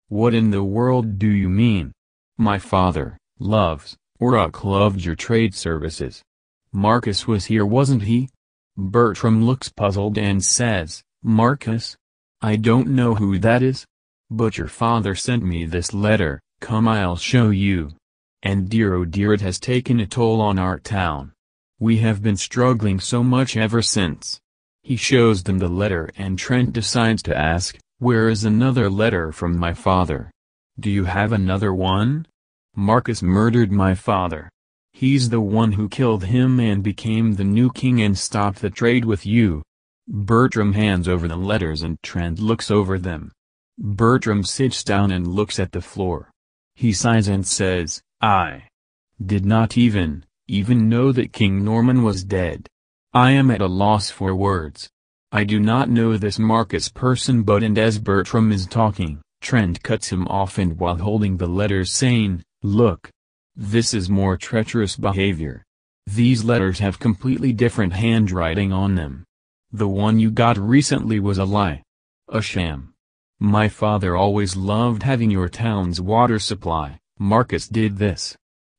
What in the world do you mean? My father loved your trade services. Marcus was here, wasn't he?" Bertram looks puzzled and says, "Marcus? I don't know who that is. But your father sent me this letter, Come, I'll show you. And dear oh dear, it has taken a toll on our town. We have been struggling so much ever since. He shows them the letter and Trent decides to ask, where is another letter from my father? Do you have another one? Marcus murdered my father. He's the one who killed him and became the new king and stopped the trade with you. Bertram hands over the letters and Trent looks over them. Bertram sits down and looks at the floor. He sighs and says, I did not even know that King Norman was dead. I am at a loss for words. I do not know this Marcus person, but and as Bertram is talking, Trent cuts him off and while holding the letters saying, look. This is more treacherous behavior. These letters have completely different handwriting on them. The one you got recently was a lie. A sham. My father always loved having your town's water supply. Marcus did this.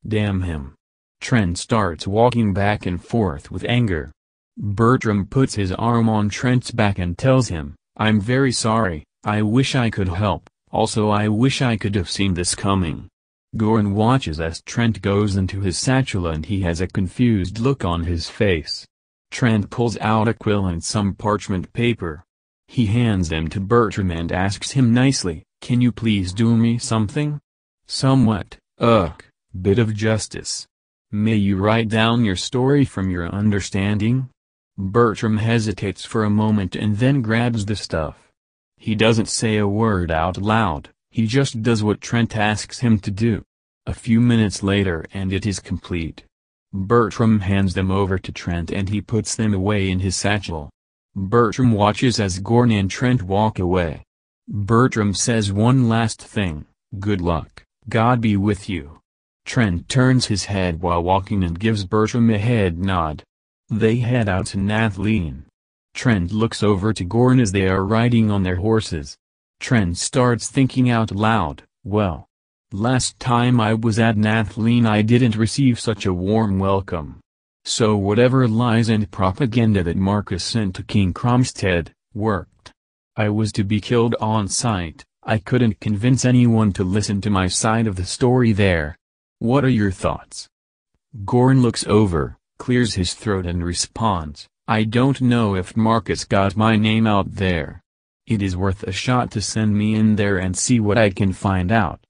Damn him. Trent starts walking back and forth with anger. Bertram puts his arm on Trent's back and tells him, I'm very sorry, I wish I could help, also I wish I could have seen this coming. Goran watches as Trent goes into his satchel and he has a confused look on his face. Trent pulls out a quill and some parchment paper. He hands them to Bertram and asks him nicely, can you please do me something? Somewhat, bit of justice. May you write down your story from your understanding? Bertram hesitates for a moment and then grabs the stuff. He doesn't say a word out loud, he just does what Trent asks him to do. A few minutes later and it is complete. Bertram hands them over to Trent and he puts them away in his satchel. Bertram watches as Goran and Trent walk away. Bertram says one last thing, good luck, God be with you. Trent turns his head while walking and gives Bertram a head nod. They head out to Nathlene. Trent looks over to Goran as they are riding on their horses. Trent starts thinking out loud, well, last time I was at Nathlene I didn't receive such a warm welcome. So whatever lies and propaganda that Marcus sent to King Cromstead, worked. I was to be killed on sight, I couldn't convince anyone to listen to my side of the story there. What are your thoughts? Goran looks over, clears his throat and responds, I don't know if Marcus got my name out there. It is worth a shot to send me in there and see what I can find out.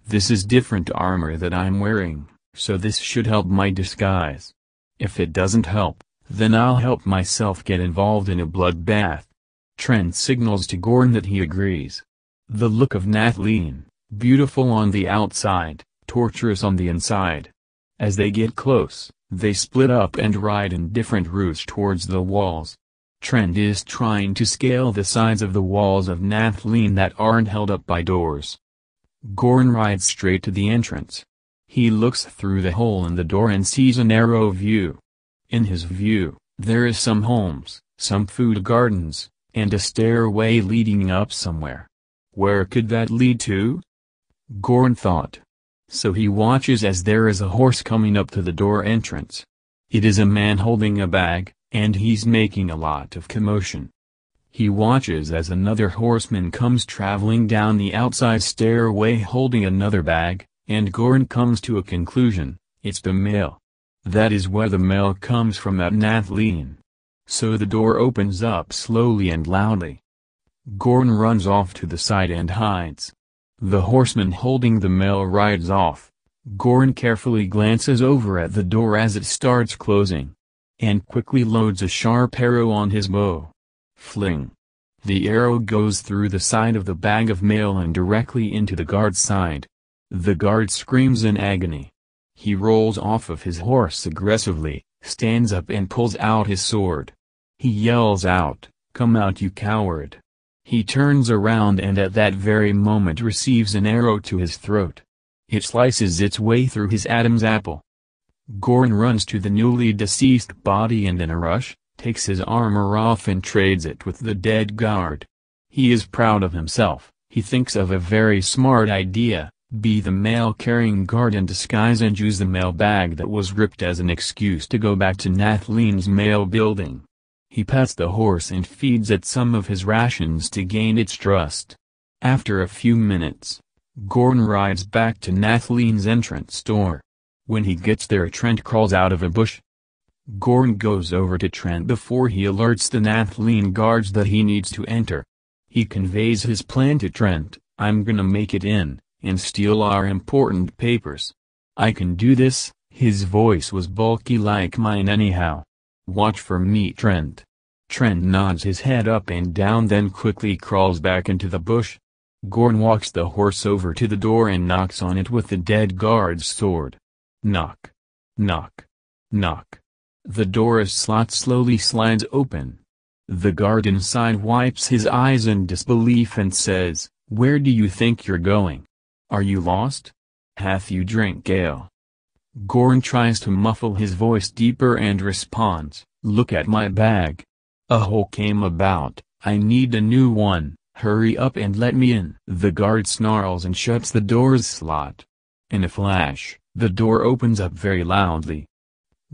This is different armor that I'm wearing, so this should help my disguise. If it doesn't help, then I'll help myself get involved in a bloodbath. Trent signals to Goran that he agrees. The look of Nathlene, beautiful on the outside, torturous on the inside. As they get close, they split up and ride in different routes towards the walls. Trent is trying to scale the sides of the walls of Nathlene that aren't held up by doors. Goran rides straight to the entrance. He looks through the hole in the door and sees a narrow view. In his view, there is some homes, some food gardens, and a stairway leading up somewhere. Where could that lead to? Goran thought. So he watches as there is a horse coming up to the door entrance. It is a man holding a bag, and he's making a lot of commotion. He watches as another horseman comes traveling down the outside stairway holding another bag, and Goran comes to a conclusion, it's the mail. That is where the mail comes from at Nathlene. So the door opens up slowly and loudly. Goran runs off to the side and hides. The horseman holding the mail rides off. Goran carefully glances over at the door as it starts closing. And quickly loads a sharp arrow on his bow. Fling. The arrow goes through the side of the bag of mail and directly into the guard's side. The guard screams in agony. He rolls off of his horse aggressively, stands up and pulls out his sword. He yells out, "Come out, you coward!" He turns around and at that very moment receives an arrow to his throat. It slices its way through his Adam's apple. Goran runs to the newly deceased body and in a rush, takes his armor off and trades it with the dead guard. He is proud of himself, he thinks of a very smart idea, be the mail-carrying guard in disguise and use the mail bag that was ripped as an excuse to go back to Nathlene's mail building. He pets the horse and feeds it some of his rations to gain its trust. After a few minutes, Gorn rides back to Nathleen's entrance door. When he gets there, Trent crawls out of a bush. Gorn goes over to Trent before he alerts the Nathleen guards that he needs to enter. He conveys his plan to Trent. I'm gonna make it in, and steal our important papers. I can do this. His voice was bulky like mine anyhow. Watch for me, Trent. Trent nods his head up and down, then quickly crawls back into the bush. Gorn walks the horse over to the door and knocks on it with the dead guard's sword. Knock. Knock. Knock. The door's slot slowly slides open. The guard inside wipes his eyes in disbelief and says, "Where do you think you're going? Are you lost? Hath you drink ale?" Gorn tries to muffle his voice deeper and responds, "Look at my bag. A hole came about, I need a new one, hurry up and let me in." The guard snarls and shuts the door's slot. In a flash, the door opens up very loudly.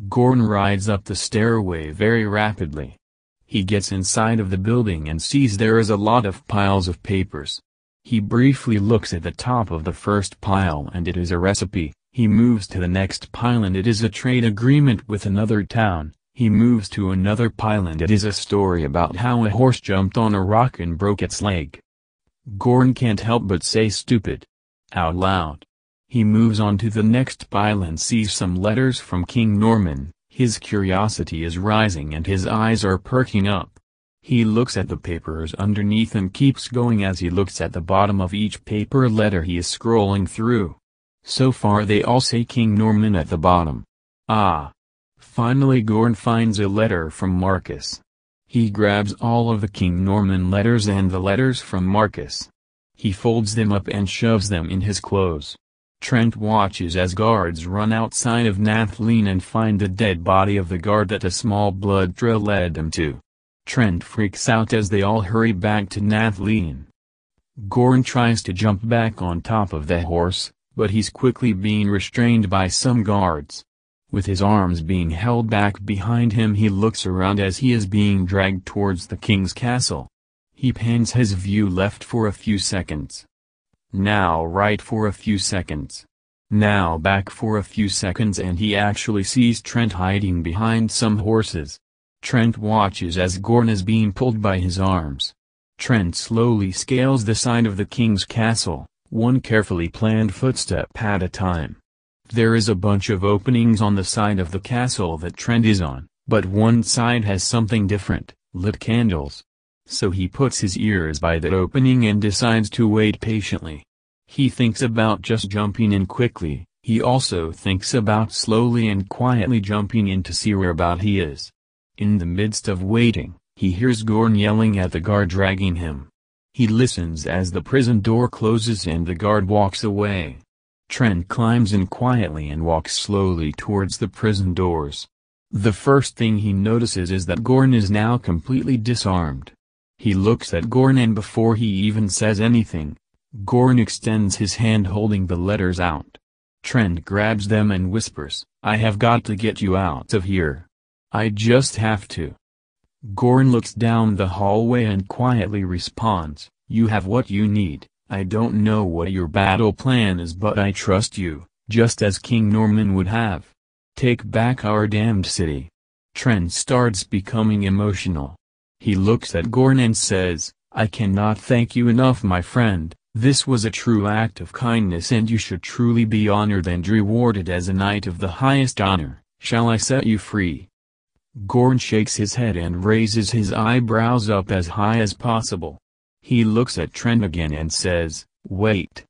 Gorn rides up the stairway very rapidly. He gets inside of the building and sees there is a lot of piles of papers. He briefly looks at the top of the first pile and it is a recipe. He moves to the next pile and it is a trade agreement with another town. He moves to another pile and it is a story about how a horse jumped on a rock and broke its leg. Gorn can't help but say "stupid" out loud. He moves on to the next pile and sees some letters from King Norman. His curiosity is rising and his eyes are perking up. He looks at the papers underneath and keeps going as he looks at the bottom of each paper letter he is scrolling through. So far they all say King Norman at the bottom. Ah! Finally Gorn finds a letter from Marcus. He grabs all of the King Norman letters and the letters from Marcus. He folds them up and shoves them in his clothes. Trent watches as guards run outside of Nathleen and find the dead body of the guard that a small blood trail led them to. Trent freaks out as they all hurry back to Nathleen. Gorn tries to jump back on top of the horse, but he's quickly being restrained by some guards. With his arms being held back behind him, he looks around as he is being dragged towards the king's castle. He pans his view left for a few seconds. Now right for a few seconds. Now back for a few seconds, and he actually sees Trent hiding behind some horses. Trent watches as Gorn is being pulled by his arms. Trent slowly scales the side of the king's castle, one carefully planned footstep at a time. There is a bunch of openings on the side of the castle that Trent is on, but one side has something different, lit candles. So he puts his ears by that opening and decides to wait patiently. He thinks about just jumping in quickly. He also thinks about slowly and quietly jumping in to see whereabout he is. In the midst of waiting, he hears Gorn yelling at the guard dragging him. He listens as the prison door closes and the guard walks away. Trent climbs in quietly and walks slowly towards the prison doors. The first thing he notices is that Gorn is now completely disarmed. He looks at Gorn and before he even says anything, Gorn extends his hand holding the letters out. Trent grabs them and whispers, "I have got to get you out of here. I just have to." Gorn looks down the hallway and quietly responds, "You have what you need. I don't know what your battle plan is, but I trust you, just as King Norman would have. Take back our damned city." Trent starts becoming emotional. He looks at Gorn and says, "I cannot thank you enough, my friend. This was a true act of kindness and you should truly be honored and rewarded as a knight of the highest honor. Shall I set you free?" Gorn shakes his head and raises his eyebrows up as high as possible. He looks at Trent again and says, "Wait.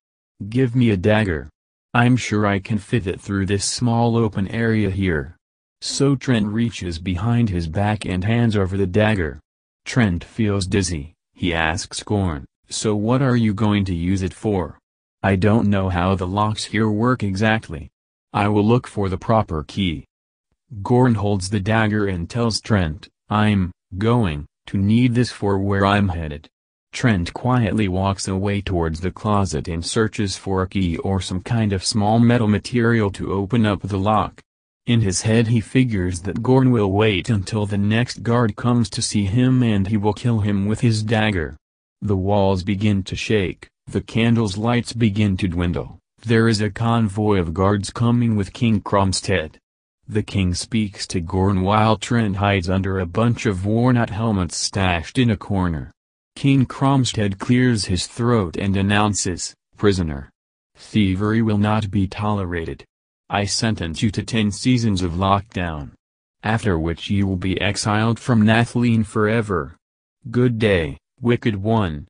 Give me a dagger. I'm sure I can fit it through this small open area here." So Trent reaches behind his back and hands over the dagger. Trent feels dizzy. He asks Gorn, "So what are you going to use it for?" "I don't know how the locks here work exactly. I will look for the proper key." Gorn holds the dagger and tells Trent, "I'm going to need this for where I'm headed." Trent quietly walks away towards the closet and searches for a key or some kind of small metal material to open up the lock. In his head he figures that Gorn will wait until the next guard comes to see him and he will kill him with his dagger. The walls begin to shake, The candle's lights begin to dwindle. There is a convoy of guards coming with King Cromstead. The king speaks to Gorn while Trent hides under a bunch of worn-out helmets stashed in a corner. King Cromstead clears his throat and announces, "Prisoner. Thievery will not be tolerated. I sentence you to 10 seasons of lockdown. After which you will be exiled from Nathlene forever. Good day, Wicked One."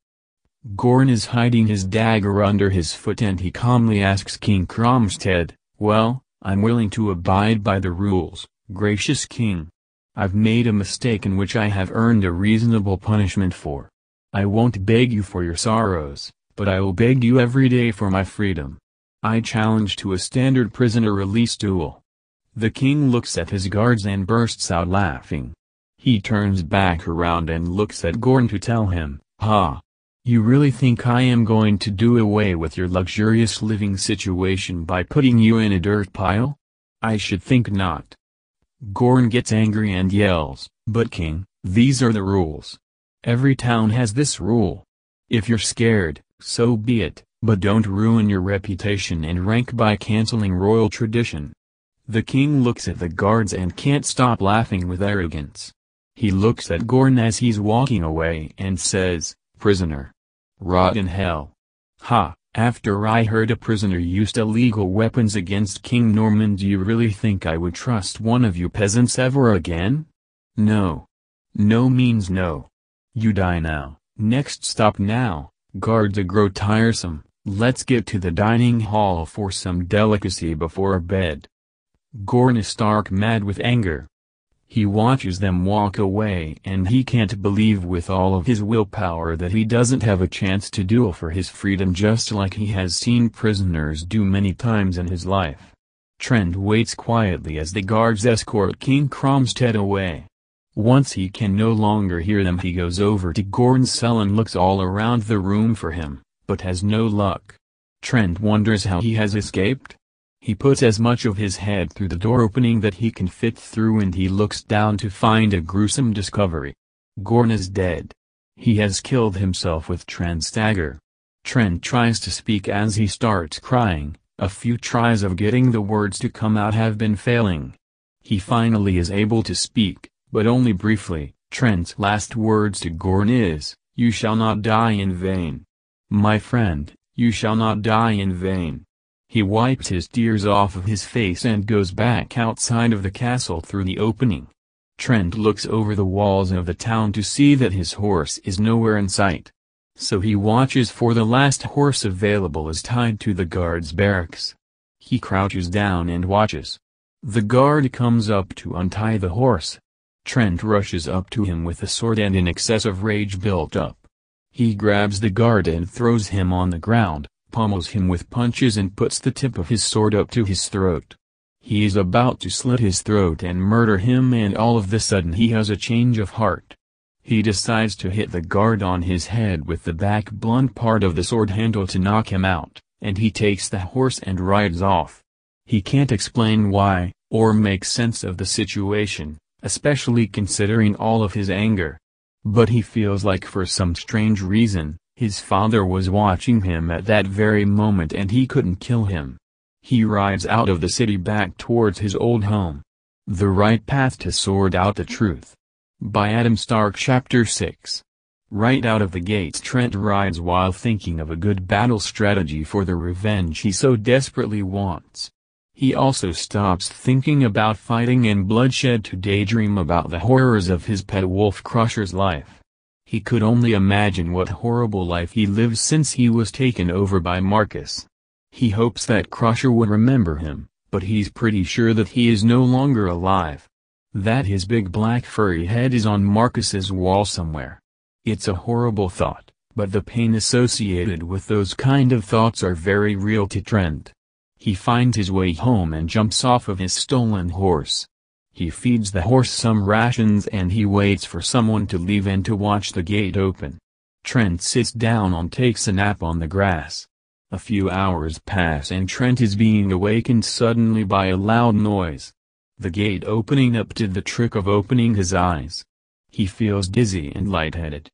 Gorn is hiding his dagger under his foot and he calmly asks King Cromstead, "Well, I'm willing to abide by the rules, gracious king. I've made a mistake in which I have earned a reasonable punishment for. I won't beg you for your sorrows, but I will beg you every day for my freedom. I challenge to a standard prisoner release duel." The king looks at his guards and bursts out laughing. He turns back around and looks at Gorn to tell him, "Ha! You really think I am going to do away with your luxurious living situation by putting you in a dirt pile? I should think not." Gorn gets angry and yells, "But king, these are the rules. Every town has this rule. If you're scared, so be it, but don't ruin your reputation and rank by canceling royal tradition." The king looks at the guards and can't stop laughing with arrogance. He looks at Gorn as he's walking away and says, "Prisoner. Rot in hell. Ha, after I heard a prisoner used illegal weapons against King Norman, do you really think I would trust one of you peasants ever again? No. No means no. You die now. Next stop now, guards grow tiresome, let's get to the dining hall for some delicacy before bed." Gorn is stark mad with anger. He watches them walk away and he can't believe with all of his willpower that he doesn't have a chance to duel for his freedom just like he has seen prisoners do many times in his life. Trent waits quietly as the guards escort King Cromstead away. Once he can no longer hear them, he goes over to Gorn's cell and looks all around the room for him, but has no luck. Trent wonders how he has escaped. He puts as much of his head through the door opening that he can fit through and he looks down to find a gruesome discovery. Gorn is dead. He has killed himself with Trent's dagger. Trent tries to speak as he starts crying. A few tries of getting the words to come out have been failing. He finally is able to speak, but only briefly. Trent's last words to Gorn is, "You shall not die in vain. My friend, you shall not die in vain." He wipes his tears off of his face and goes back outside of the castle through the opening. Trent looks over the walls of the town to see that his horse is nowhere in sight. So he watches for the last horse available is tied to the guard's barracks. He crouches down and watches. The guard comes up to untie the horse. Trent rushes up to him with a sword and an excess of rage built up. He grabs the guard and throws him on the ground, pummels him with punches and puts the tip of his sword up to his throat. He is about to slit his throat and murder him, and all of a sudden he has a change of heart. He decides to hit the guard on his head with the back blunt part of the sword handle to knock him out, and he takes the horse and rides off. He can't explain why, or make sense of the situation, especially considering all of his anger. But he feels like for some strange reason, his father was watching him at that very moment and he couldn't kill him. He rides out of the city back towards his old home. The Right Path to Sort Out the Truth. By Adam Stark. Chapter 6. Right out of the gates Trent rides while thinking of a good battle strategy for the revenge he so desperately wants. He also stops thinking about fighting and bloodshed to daydream about the horrors of his pet wolf Crusher's life. He could only imagine what horrible life he lived since he was taken over by Marcus. He hopes that Crusher would remember him, but he's pretty sure that he is no longer alive. That his big black furry head is on Marcus's wall somewhere. It's a horrible thought, but the pain associated with those kind of thoughts are very real to Trent. He finds his way home and jumps off of his stolen horse. He feeds the horse some rations and he waits for someone to leave and to watch the gate open. Trent sits down and takes a nap on the grass. A few hours pass and Trent is being awakened suddenly by a loud noise. The gate opening up did the trick of opening his eyes. He feels dizzy and lightheaded.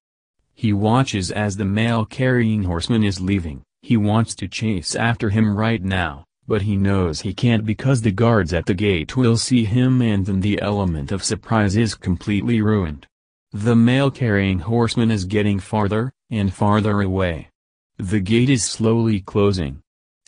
He watches as the mail-carrying horseman is leaving. He wants to chase after him right now, but he knows he can't because the guards at the gate will see him and then the element of surprise is completely ruined. The mail-carrying horseman is getting farther and farther away. The gate is slowly closing.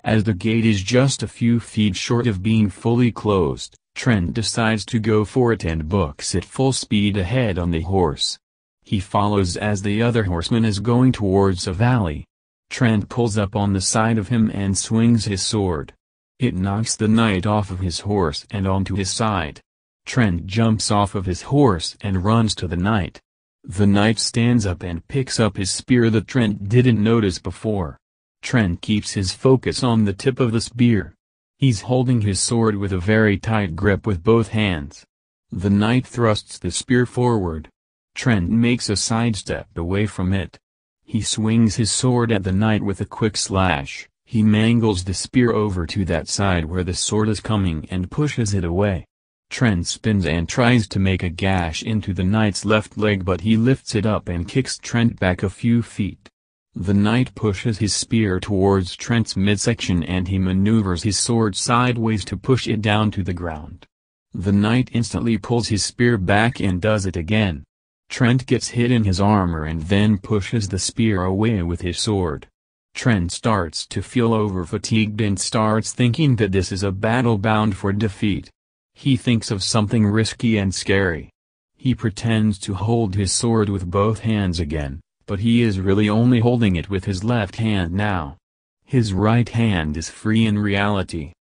As the gate is just a few feet short of being fully closed, Trent decides to go for it and books it full speed ahead on the horse. He follows as the other horseman is going towards a valley. Trent pulls up on the side of him and swings his sword. It knocks the knight off of his horse and onto his side. Trent jumps off of his horse and runs to the knight. The knight stands up and picks up his spear that Trent didn't notice before. Trent keeps his focus on the tip of the spear. He's holding his sword with a very tight grip with both hands. The knight thrusts the spear forward. Trent makes a sidestep away from it. He swings his sword at the knight with a quick slash. He mangles the spear over to that side where the sword is coming and pushes it away. Trent spins and tries to make a gash into the knight's left leg, but he lifts it up and kicks Trent back a few feet. The knight pushes his spear towards Trent's midsection and he maneuvers his sword sideways to push it down to the ground. The knight instantly pulls his spear back and does it again. Trent gets hit in his armor and then pushes the spear away with his sword. Trent starts to feel over-fatigued and starts thinking that this is a battle bound for defeat. He thinks of something risky and scary. He pretends to hold his sword with both hands again, but he is really only holding it with his left hand now. His right hand is free in reality.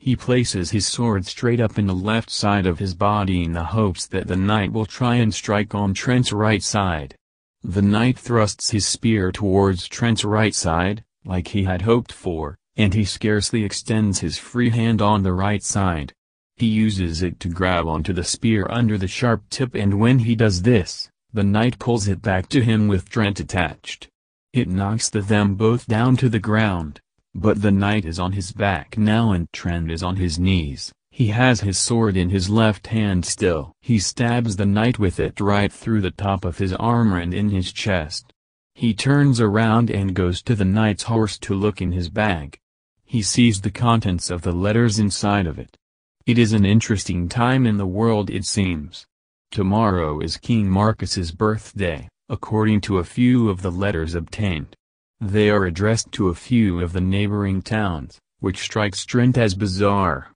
He places his sword straight up in the left side of his body in the hopes that the knight will try and strike on Trent's right side. The knight thrusts his spear towards Trent's right side, like he had hoped for, and he scarcely extends his free hand on the right side. He uses it to grab onto the spear under the sharp tip, and when he does this, the knight pulls it back to him with Trent attached. It knocks them both down to the ground. But the knight is on his back now and Trent is on his knees. He has his sword in his left hand still. He stabs the knight with it right through the top of his armor and in his chest. He turns around and goes to the knight's horse to look in his bag. He sees the contents of the letters inside of it. It is an interesting time in the world, it seems. Tomorrow is King Marcus's birthday, according to a few of the letters obtained. They are addressed to a few of the neighboring towns, which strikes Trent as bizarre.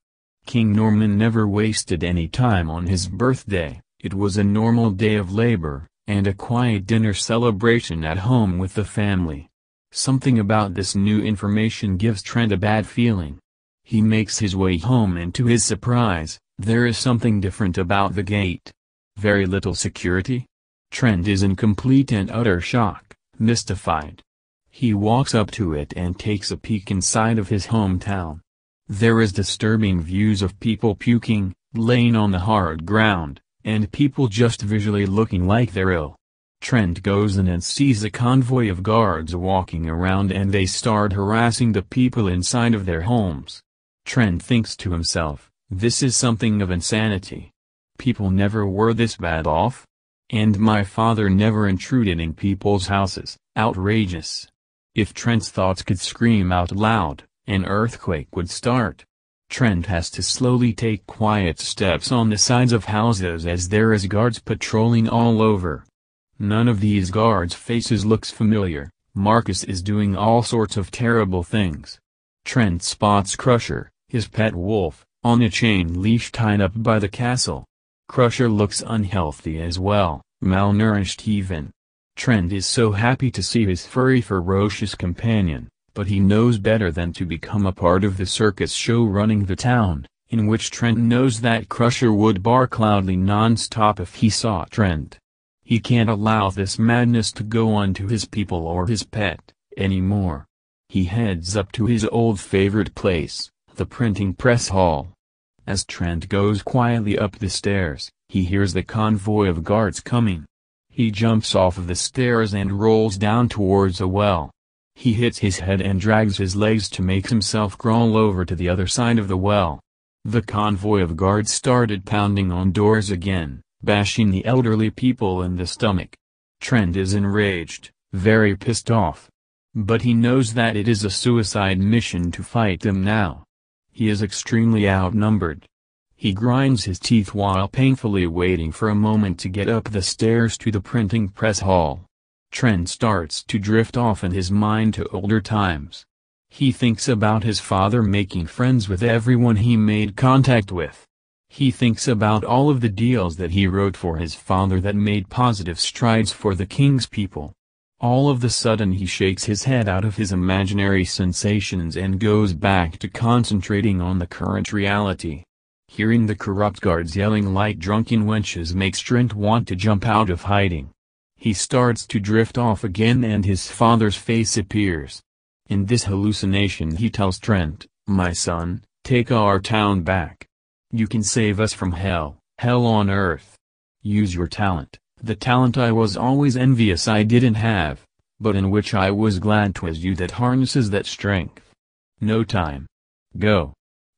King Norman never wasted any time on his birthday. It was a normal day of labor, and a quiet dinner celebration at home with the family. Something about this new information gives Trent a bad feeling. He makes his way home and to his surprise, there is something different about the gate. Very little security? Trent is in complete and utter shock, mystified. He walks up to it and takes a peek inside of his hometown. There is disturbing views of people puking, laying on the hard ground, and people just visually looking like they're ill. Trent goes in and sees a convoy of guards walking around and they start harassing the people inside of their homes. Trent thinks to himself, this is something of insanity. People never were this bad off? And my father never intruded in people's houses, outrageous. If Trent's thoughts could scream out loud, an earthquake would start. Trent has to slowly take quiet steps on the sides of houses as there is guards patrolling all over. None of these guards' faces looks familiar. Marcus is doing all sorts of terrible things. Trent spots Crusher, his pet wolf, on a chain leash tied up by the castle. Crusher looks unhealthy as well, malnourished even. Trent is so happy to see his furry ferocious companion, but he knows better than to become a part of the circus show running the town, in which Trent knows that Crusher would bark loudly non-stop if he saw Trent. He can't allow this madness to go on to his people or his pet, anymore. He heads up to his old favorite place, the printing press hall. As Trent goes quietly up the stairs, he hears the convoy of guards coming. He jumps off of the stairs and rolls down towards a well. He hits his head and drags his legs to make himself crawl over to the other side of the well. The convoy of guards started pounding on doors again, bashing the elderly people in the stomach. Trent is enraged, very pissed off. But he knows that it is a suicide mission to fight them now. He is extremely outnumbered. He grinds his teeth while painfully waiting for a moment to get up the stairs to the printing press hall. Trent starts to drift off in his mind to older times. He thinks about his father making friends with everyone he made contact with. He thinks about all of the deals that he wrote for his father that made positive strides for the king's people. All of the sudden he shakes his head out of his imaginary sensations and goes back to concentrating on the current reality. Hearing the corrupt guards yelling like drunken wenches makes Trent want to jump out of hiding. He starts to drift off again and his father's face appears. In this hallucination he tells Trent, "My son, take our town back. You can save us from hell, hell on earth. Use your talent, the talent I was always envious I didn't have, but in which I was glad 'twas you that harnesses that strength. No time. Go.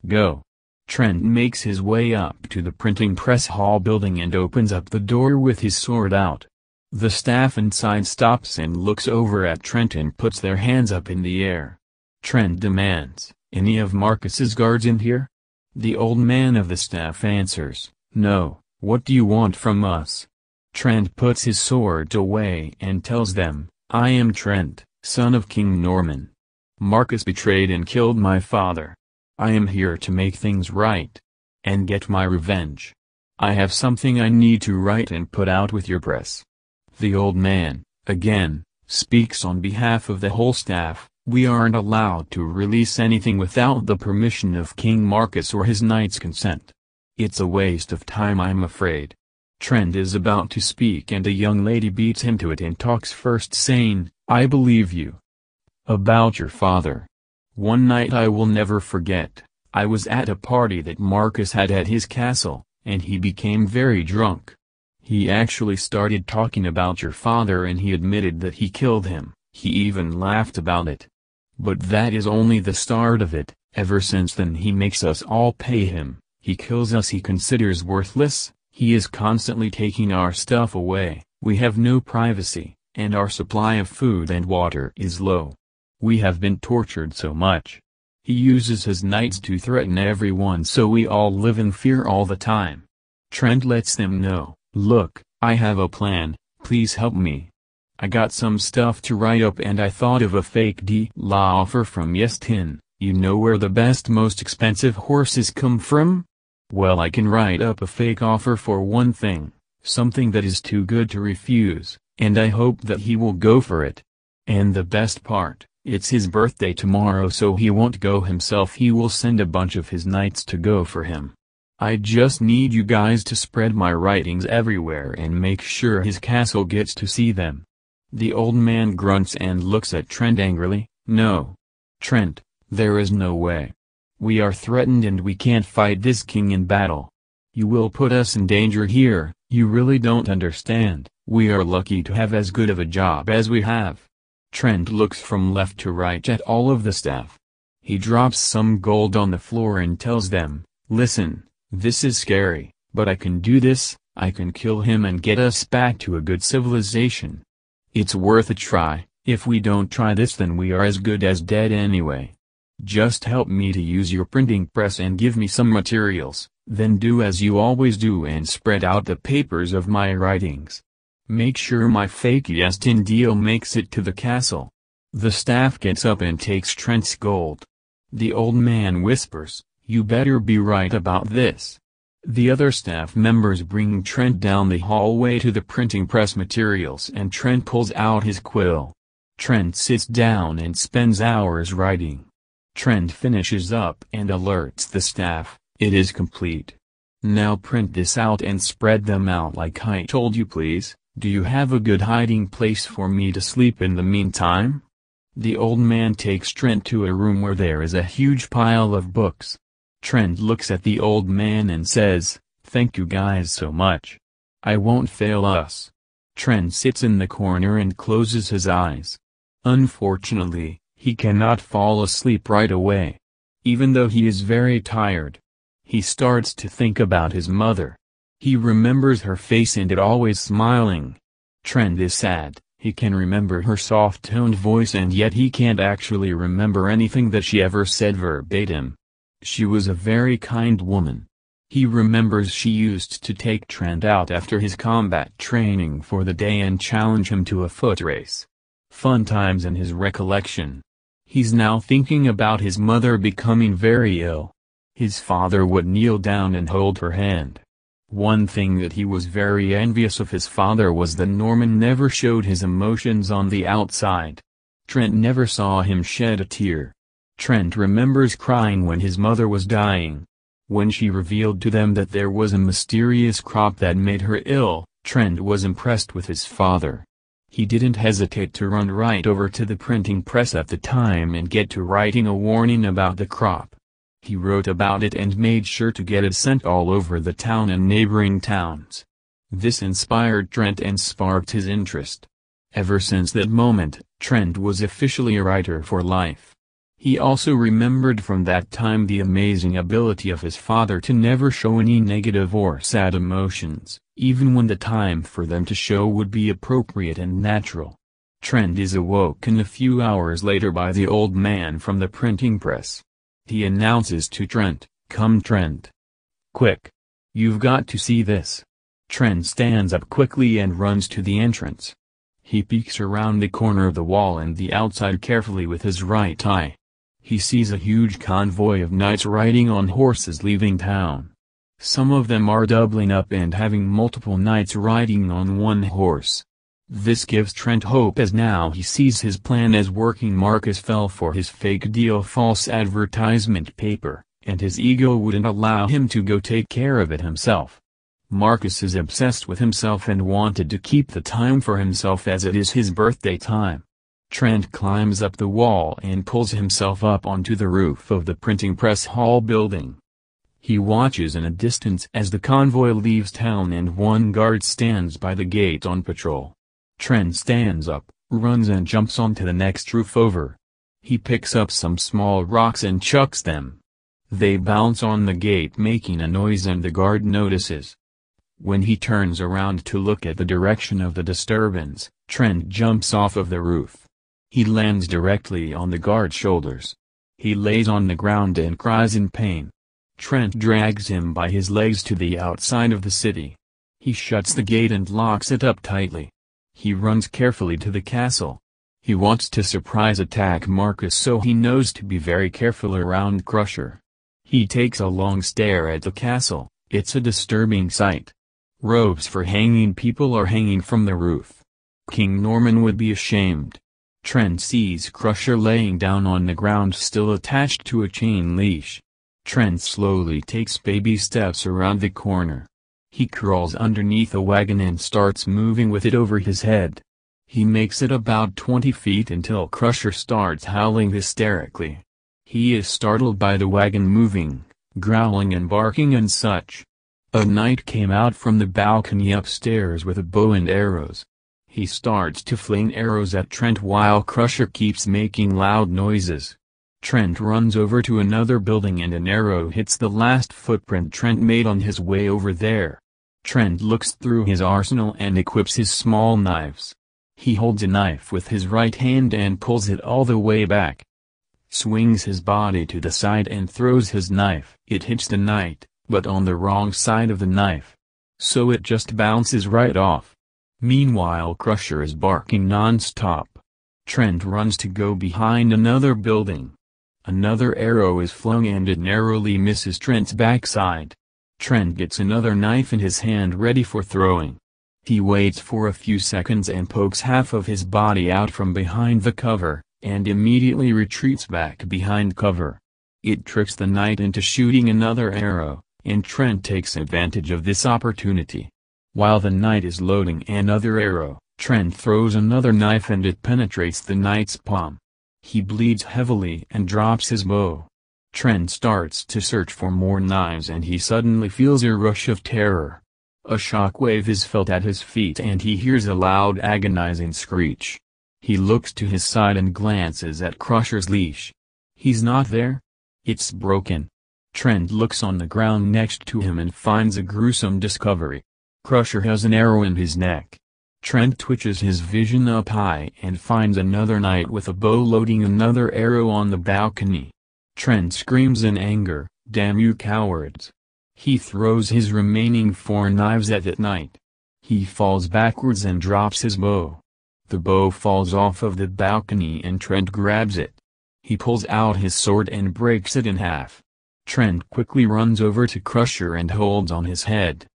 Go." Trent makes his way up to the printing press hall building and opens up the door with his sword out. The staff inside stops and looks over at Trent and puts their hands up in the air. Trent demands, "Any of Marcus's guards in here?" The old man of the staff answers, "No, what do you want from us?" Trent puts his sword away and tells them, "I am Trent, son of King Norman. Marcus betrayed and killed my father. I am here to make things right. And get my revenge. I have something I need to write and put out with your press." The old man, again, speaks on behalf of the whole staff. "We aren't allowed to release anything without the permission of King Marcus or his knight's consent. It's a waste of time, I'm afraid." Trent is about to speak and a young lady beats him to it and talks first, saying, "I believe you. About your father. One night I will never forget. I was at a party that Marcus had at his castle, and he became very drunk. He actually started talking about your father and he admitted that he killed him. He even laughed about it. But that is only the start of it. Ever since then he makes us all pay him. He kills us he considers worthless. He is constantly taking our stuff away. We have no privacy, and our supply of food and water is low. We have been tortured so much. He uses his knights to threaten everyone, so we all live in fear all the time." Trent lets them know, "Look, I have a plan, please help me. I got some stuff to write up and I thought of a fake deal offer from Yestin. You know where the best most expensive horses come from? Well, I can write up a fake offer for one thing, something that is too good to refuse, and I hope that he will go for it. And the best part, it's his birthday tomorrow, so he won't go himself, he will send a bunch of his knights to go for him. I just need you guys to spread my writings everywhere and make sure his castle gets to see them." The old man grunts and looks at Trent angrily. "No. Trent, there is no way. We are threatened and we can't fight this king in battle. You will put us in danger here. You really don't understand. We are lucky to have as good of a job as we have." Trent looks from left to right at all of the staff. He drops some gold on the floor and tells them, "Listen, this is scary, but I can do this. I can kill him and get us back to a good civilization. It's worth a try. If we don't try this then we are as good as dead anyway. Just help me to use your printing press and give me some materials, then do as you always do and spread out the papers of my writings. Make sure my fake Yestin deal makes it to the castle." The staff gets up and takes Trent's gold. The old man whispers, "You better be right about this." The other staff members bring Trent down the hallway to the printing press materials and Trent pulls out his quill. Trent sits down and spends hours writing. Trent finishes up and alerts the staff, "It is complete. Now print this out and spread them out like I told you, please. Do you have a good hiding place for me to sleep in the meantime?" The old man takes Trent to a room where there is a huge pile of books. Trent looks at the old man and says, "Thank you guys so much. I won't fail us." Trent sits in the corner and closes his eyes. Unfortunately, he cannot fall asleep right away. Even though he is very tired. He starts to think about his mother. He remembers her face and it always smiling. Trent is sad, He can remember her soft-toned voice, and yet he can't actually remember anything that she ever said verbatim. She was a very kind woman. He remembers she used to take Trent out after his combat training for the day and challenge him to a foot race. Fun times in his recollection. He's now thinking about his mother becoming very ill. His father would kneel down and hold her hand. One thing that he was very envious of his father was that Norman never showed his emotions on the outside. Trent never saw him shed a tear. Trent remembers crying when his mother was dying. When she revealed to them that there was a mysterious crop that made her ill, Trent was impressed with his father. He didn't hesitate to run right over to the printing press at the time and get to writing a warning about the crop. He wrote about it and made sure to get it sent all over the town and neighboring towns. This inspired Trent and sparked his interest. Ever since that moment, Trent was officially a writer for life. He also remembered from that time the amazing ability of his father to never show any negative or sad emotions, even when the time for them to show would be appropriate and natural. Trent is awoken a few hours later by the old man from the printing press. He announces to Trent, "Come Trent. Quick. You've got to see this." Trent stands up quickly and runs to the entrance. He peeks around the corner of the wall and the outside carefully with his right eye. He sees a huge convoy of knights riding on horses leaving town. Some of them are doubling up and having multiple knights riding on one horse. This gives Trent hope, as now he sees his plan as working. Marcus fell for his fake deal, false advertisement paper, and his ego wouldn't allow him to go take care of it himself. Marcus is obsessed with himself and wanted to keep the time for himself as it is his birthday time. Trent climbs up the wall and pulls himself up onto the roof of the printing press hall building. He watches in a distance as the convoy leaves town and one guard stands by the gate on patrol. Trent stands up, runs and jumps onto the next roof over. He picks up some small rocks and chucks them. They bounce on the gate making a noise and the guard notices. When he turns around to look at the direction of the disturbance, Trent jumps off of the roof. He lands directly on the guard's shoulders. He lays on the ground and cries in pain. Trent drags him by his legs to the outside of the city. He shuts the gate and locks it up tightly. He runs carefully to the castle. He wants to surprise attack Marcus, so he knows to be very careful around Crusher. He takes a long stare at the castle. It's a disturbing sight. Ropes for hanging people are hanging from the roof. King Norman would be ashamed. Trent sees Crusher laying down on the ground, still attached to a chain leash. Trent slowly takes baby steps around the corner. He crawls underneath a wagon and starts moving with it over his head. He makes it about 20 feet until Crusher starts howling hysterically. He is startled by the wagon moving, growling and barking and such. A knight came out from the balcony upstairs with a bow and arrows. He starts to fling arrows at Trent while Crusher keeps making loud noises. Trent runs over to another building and an arrow hits the last footprint Trent made on his way over there. Trent looks through his arsenal and equips his small knives. He holds a knife with his right hand and pulls it all the way back. Swings his body to the side and throws his knife. It hits the knight, but on the wrong side of the knife. So it just bounces right off. Meanwhile Crusher is barking non-stop. Trent runs to go behind another building. Another arrow is flung and it narrowly misses Trent's backside. Trent gets another knife in his hand ready for throwing. He waits for a few seconds and pokes half of his body out from behind the cover, and immediately retreats back behind cover. It tricks the knight into shooting another arrow, and Trent takes advantage of this opportunity. While the knight is loading another arrow, Trent throws another knife and it penetrates the knight's palm. He bleeds heavily and drops his bow. Trent starts to search for more knives and he suddenly feels a rush of terror. A shockwave is felt at his feet and he hears a loud agonizing screech. He looks to his side and glances at Crusher's leash. He's not there. It's broken. Trent looks on the ground next to him and finds a gruesome discovery. Crusher has an arrow in his neck. Trent twitches his vision up high and finds another knight with a bow loading another arrow on the balcony. Trent screams in anger, "Damn you cowards!" He throws his remaining 4 knives at that knight. He falls backwards and drops his bow. The bow falls off of the balcony and Trent grabs it. He pulls out his sword and breaks it in half. Trent quickly runs over to Crusher and holds on his head.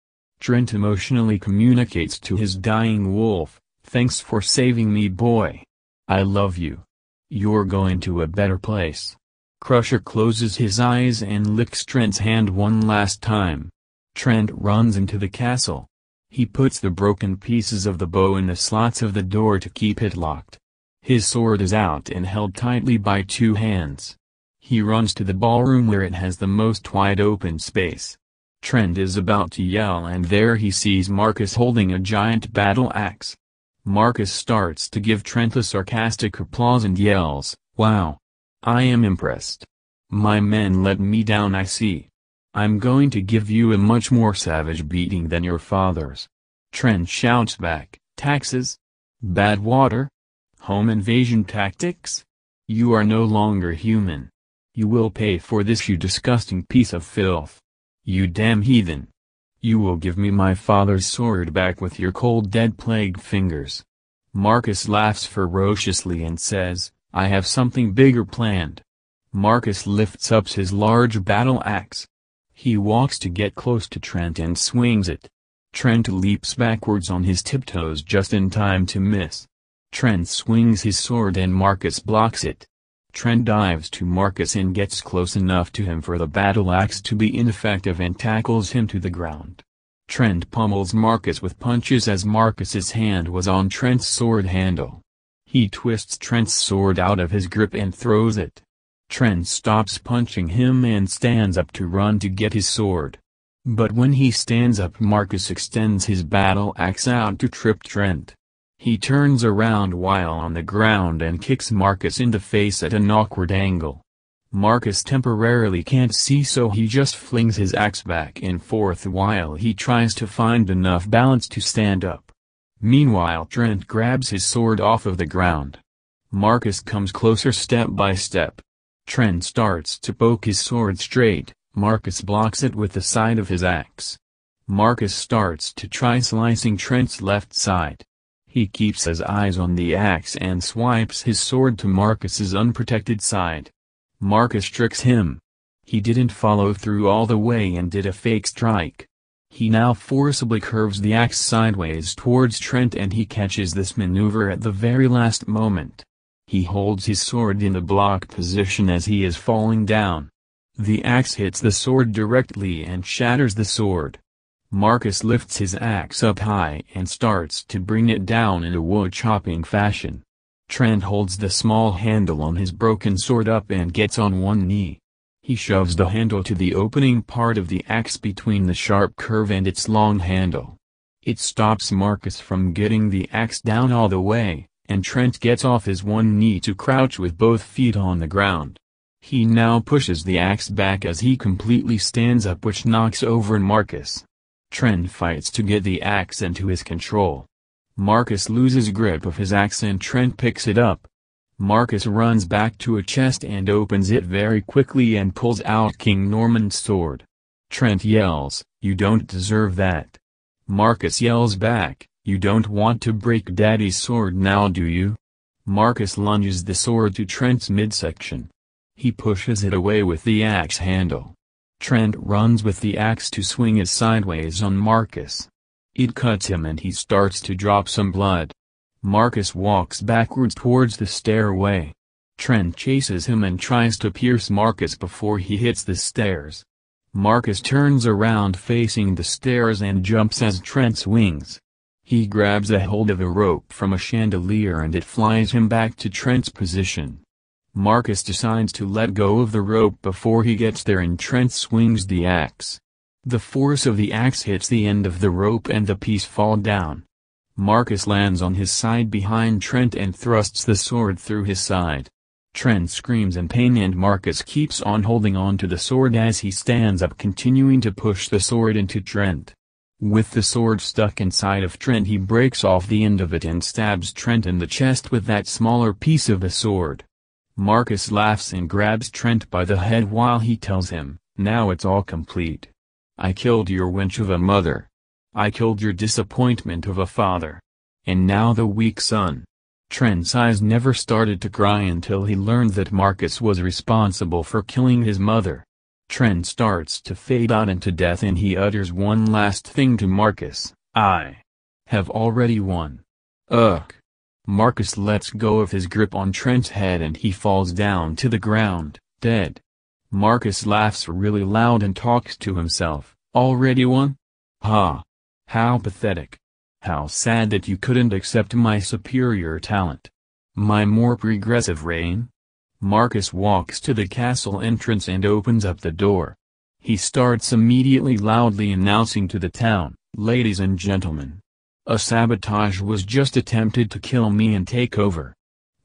Trent emotionally communicates to his dying wolf, "Thanks for saving me, boy. I love you. You're going to a better place." Crusher closes his eyes and licks Trent's hand one last time. Trent runs into the castle. He puts the broken pieces of the bow in the slots of the door to keep it locked. His sword is out and held tightly by 2 hands. He runs to the ballroom where it has the most wide open space. Trent is about to yell and there he sees Marcus holding a giant battle axe. Marcus starts to give Trent a sarcastic applause and yells, "Wow! I am impressed. My men let me down, I see. I'm going to give you a much more savage beating than your father's." Trent shouts back, "Taxes? Bad water? Home invasion tactics? You are no longer human. You will pay for this, you disgusting piece of filth. You damn heathen. You will give me my father's sword back with your cold dead plagued fingers." Marcus laughs ferociously and says, "I have something bigger planned." Marcus lifts up his large battle axe. He walks to get close to Trent and swings it. Trent leaps backwards on his tiptoes just in time to miss. Trent swings his sword and Marcus blocks it. Trent dives to Marcus and gets close enough to him for the battle axe to be ineffective and tackles him to the ground. Trent pummels Marcus with punches as Marcus's hand was on Trent's sword handle. He twists Trent's sword out of his grip and throws it. Trent stops punching him and stands up to run to get his sword. But when he stands up, Marcus extends his battle axe out to trip Trent. He turns around while on the ground and kicks Marcus in the face at an awkward angle. Marcus temporarily can't see, so he just flings his axe back and forth while he tries to find enough balance to stand up. Meanwhile, Trent grabs his sword off of the ground. Marcus comes closer step by step. Trent starts to poke his sword straight. Marcus blocks it with the side of his axe. Marcus starts to try slicing Trent's left side. He keeps his eyes on the axe and swipes his sword to Marcus's unprotected side. Marcus tricks him. He didn't follow through all the way and did a fake strike. He now forcibly curves the axe sideways towards Trent and he catches this maneuver at the very last moment. He holds his sword in the blocked position as he is falling down. The axe hits the sword directly and shatters the sword. Marcus lifts his axe up high and starts to bring it down in a wood-chopping fashion. Trent holds the small handle on his broken sword up and gets on one knee. He shoves the handle to the opening part of the axe between the sharp curve and its long handle. It stops Marcus from getting the axe down all the way, and Trent gets off his one knee to crouch with both feet on the ground. He now pushes the axe back as he completely stands up, which knocks over Marcus. Trent fights to get the axe into his control. Marcus loses grip of his axe and Trent picks it up. Marcus runs back to a chest and opens it very quickly and pulls out King Norman's sword. Trent yells, "You don't deserve that." Marcus yells back, "You don't want to break Daddy's sword now, do you?" Marcus lunges the sword to Trent's midsection. He pushes it away with the axe handle. Trent runs with the axe to swing it sideways on Marcus. It cuts him and he starts to drop some blood. Marcus walks backwards towards the stairway. Trent chases him and tries to pierce Marcus before he hits the stairs. Marcus turns around facing the stairs and jumps as Trent swings. He grabs a hold of a rope from a chandelier and it flies him back to Trent's position. Marcus decides to let go of the rope before he gets there and Trent swings the axe. The force of the axe hits the end of the rope and the piece falls down. Marcus lands on his side behind Trent and thrusts the sword through his side. Trent screams in pain and Marcus keeps on holding on to the sword as he stands up, continuing to push the sword into Trent. With the sword stuck inside of Trent, he breaks off the end of it and stabs Trent in the chest with that smaller piece of the sword. Marcus laughs and grabs Trent by the head while he tells him, "Now it's all complete. I killed your wench of a mother. I killed your disappointment of a father. And now the weak son." Trent's eyes never started to cry until he learned that Marcus was responsible for killing his mother. Trent starts to fade out into death and he utters one last thing to Marcus, "I have already won." Ugh. Marcus lets go of his grip on Trent's head and he falls down to the ground, dead. Marcus laughs really loud and talks to himself, "Already won? Ha! How pathetic. How sad that you couldn't accept my superior talent. My more progressive reign?" Marcus walks to the castle entrance and opens up the door. He starts immediately loudly announcing to the town, "Ladies and gentlemen, a sabotage was just attempted to kill me and take over."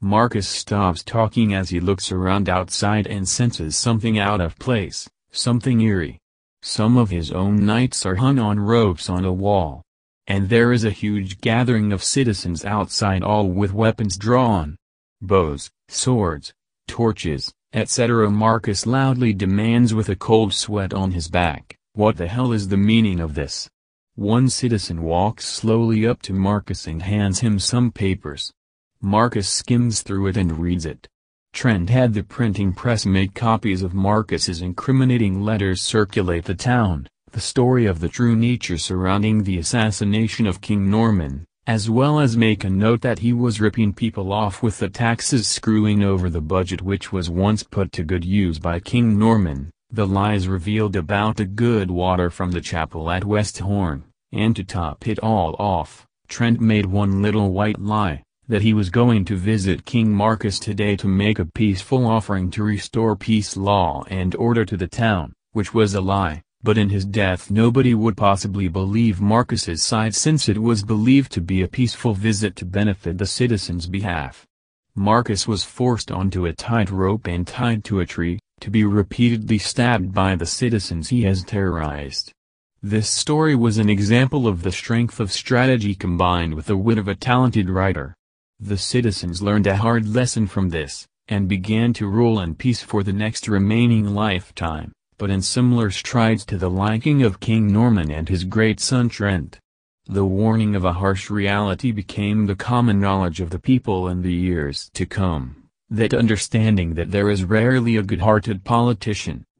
Marcus stops talking as he looks around outside and senses something out of place, something eerie. Some of his own knights are hung on ropes on a wall. And there is a huge gathering of citizens outside, all with weapons drawn. Bows, swords, torches, etc. Marcus loudly demands with a cold sweat on his back, "What the hell is the meaning of this?" One citizen walks slowly up to Marcus and hands him some papers. Marcus skims through it and reads it. Trent had the printing press make copies of Marcus's incriminating letters circulate the town, the story of the true nature surrounding the assassination of King Norman, as well as make a note that he was ripping people off with the taxes, screwing over the budget which was once put to good use by King Norman, the lies revealed about the good water from the chapel at West Horn, and to top it all off, Trent made one little white lie, that he was going to visit King Marcus today to make a peaceful offering to restore peace, law and order to the town, which was a lie. But in his death nobody would possibly believe Marcus's side, since it was believed to be a peaceful visit to benefit the citizens' behalf. Marcus was forced onto a tight rope and tied to a tree, to be repeatedly stabbed by the citizens he has terrorized. This story was an example of the strength of strategy combined with the wit of a talented writer. The citizens learned a hard lesson from this, and began to rule in peace for the next remaining lifetime, but in similar strides to the liking of King Norman and his great son Trent. The warning of a harsh reality became the common knowledge of the people in the years to come, that understanding that there is rarely a good-hearted politician,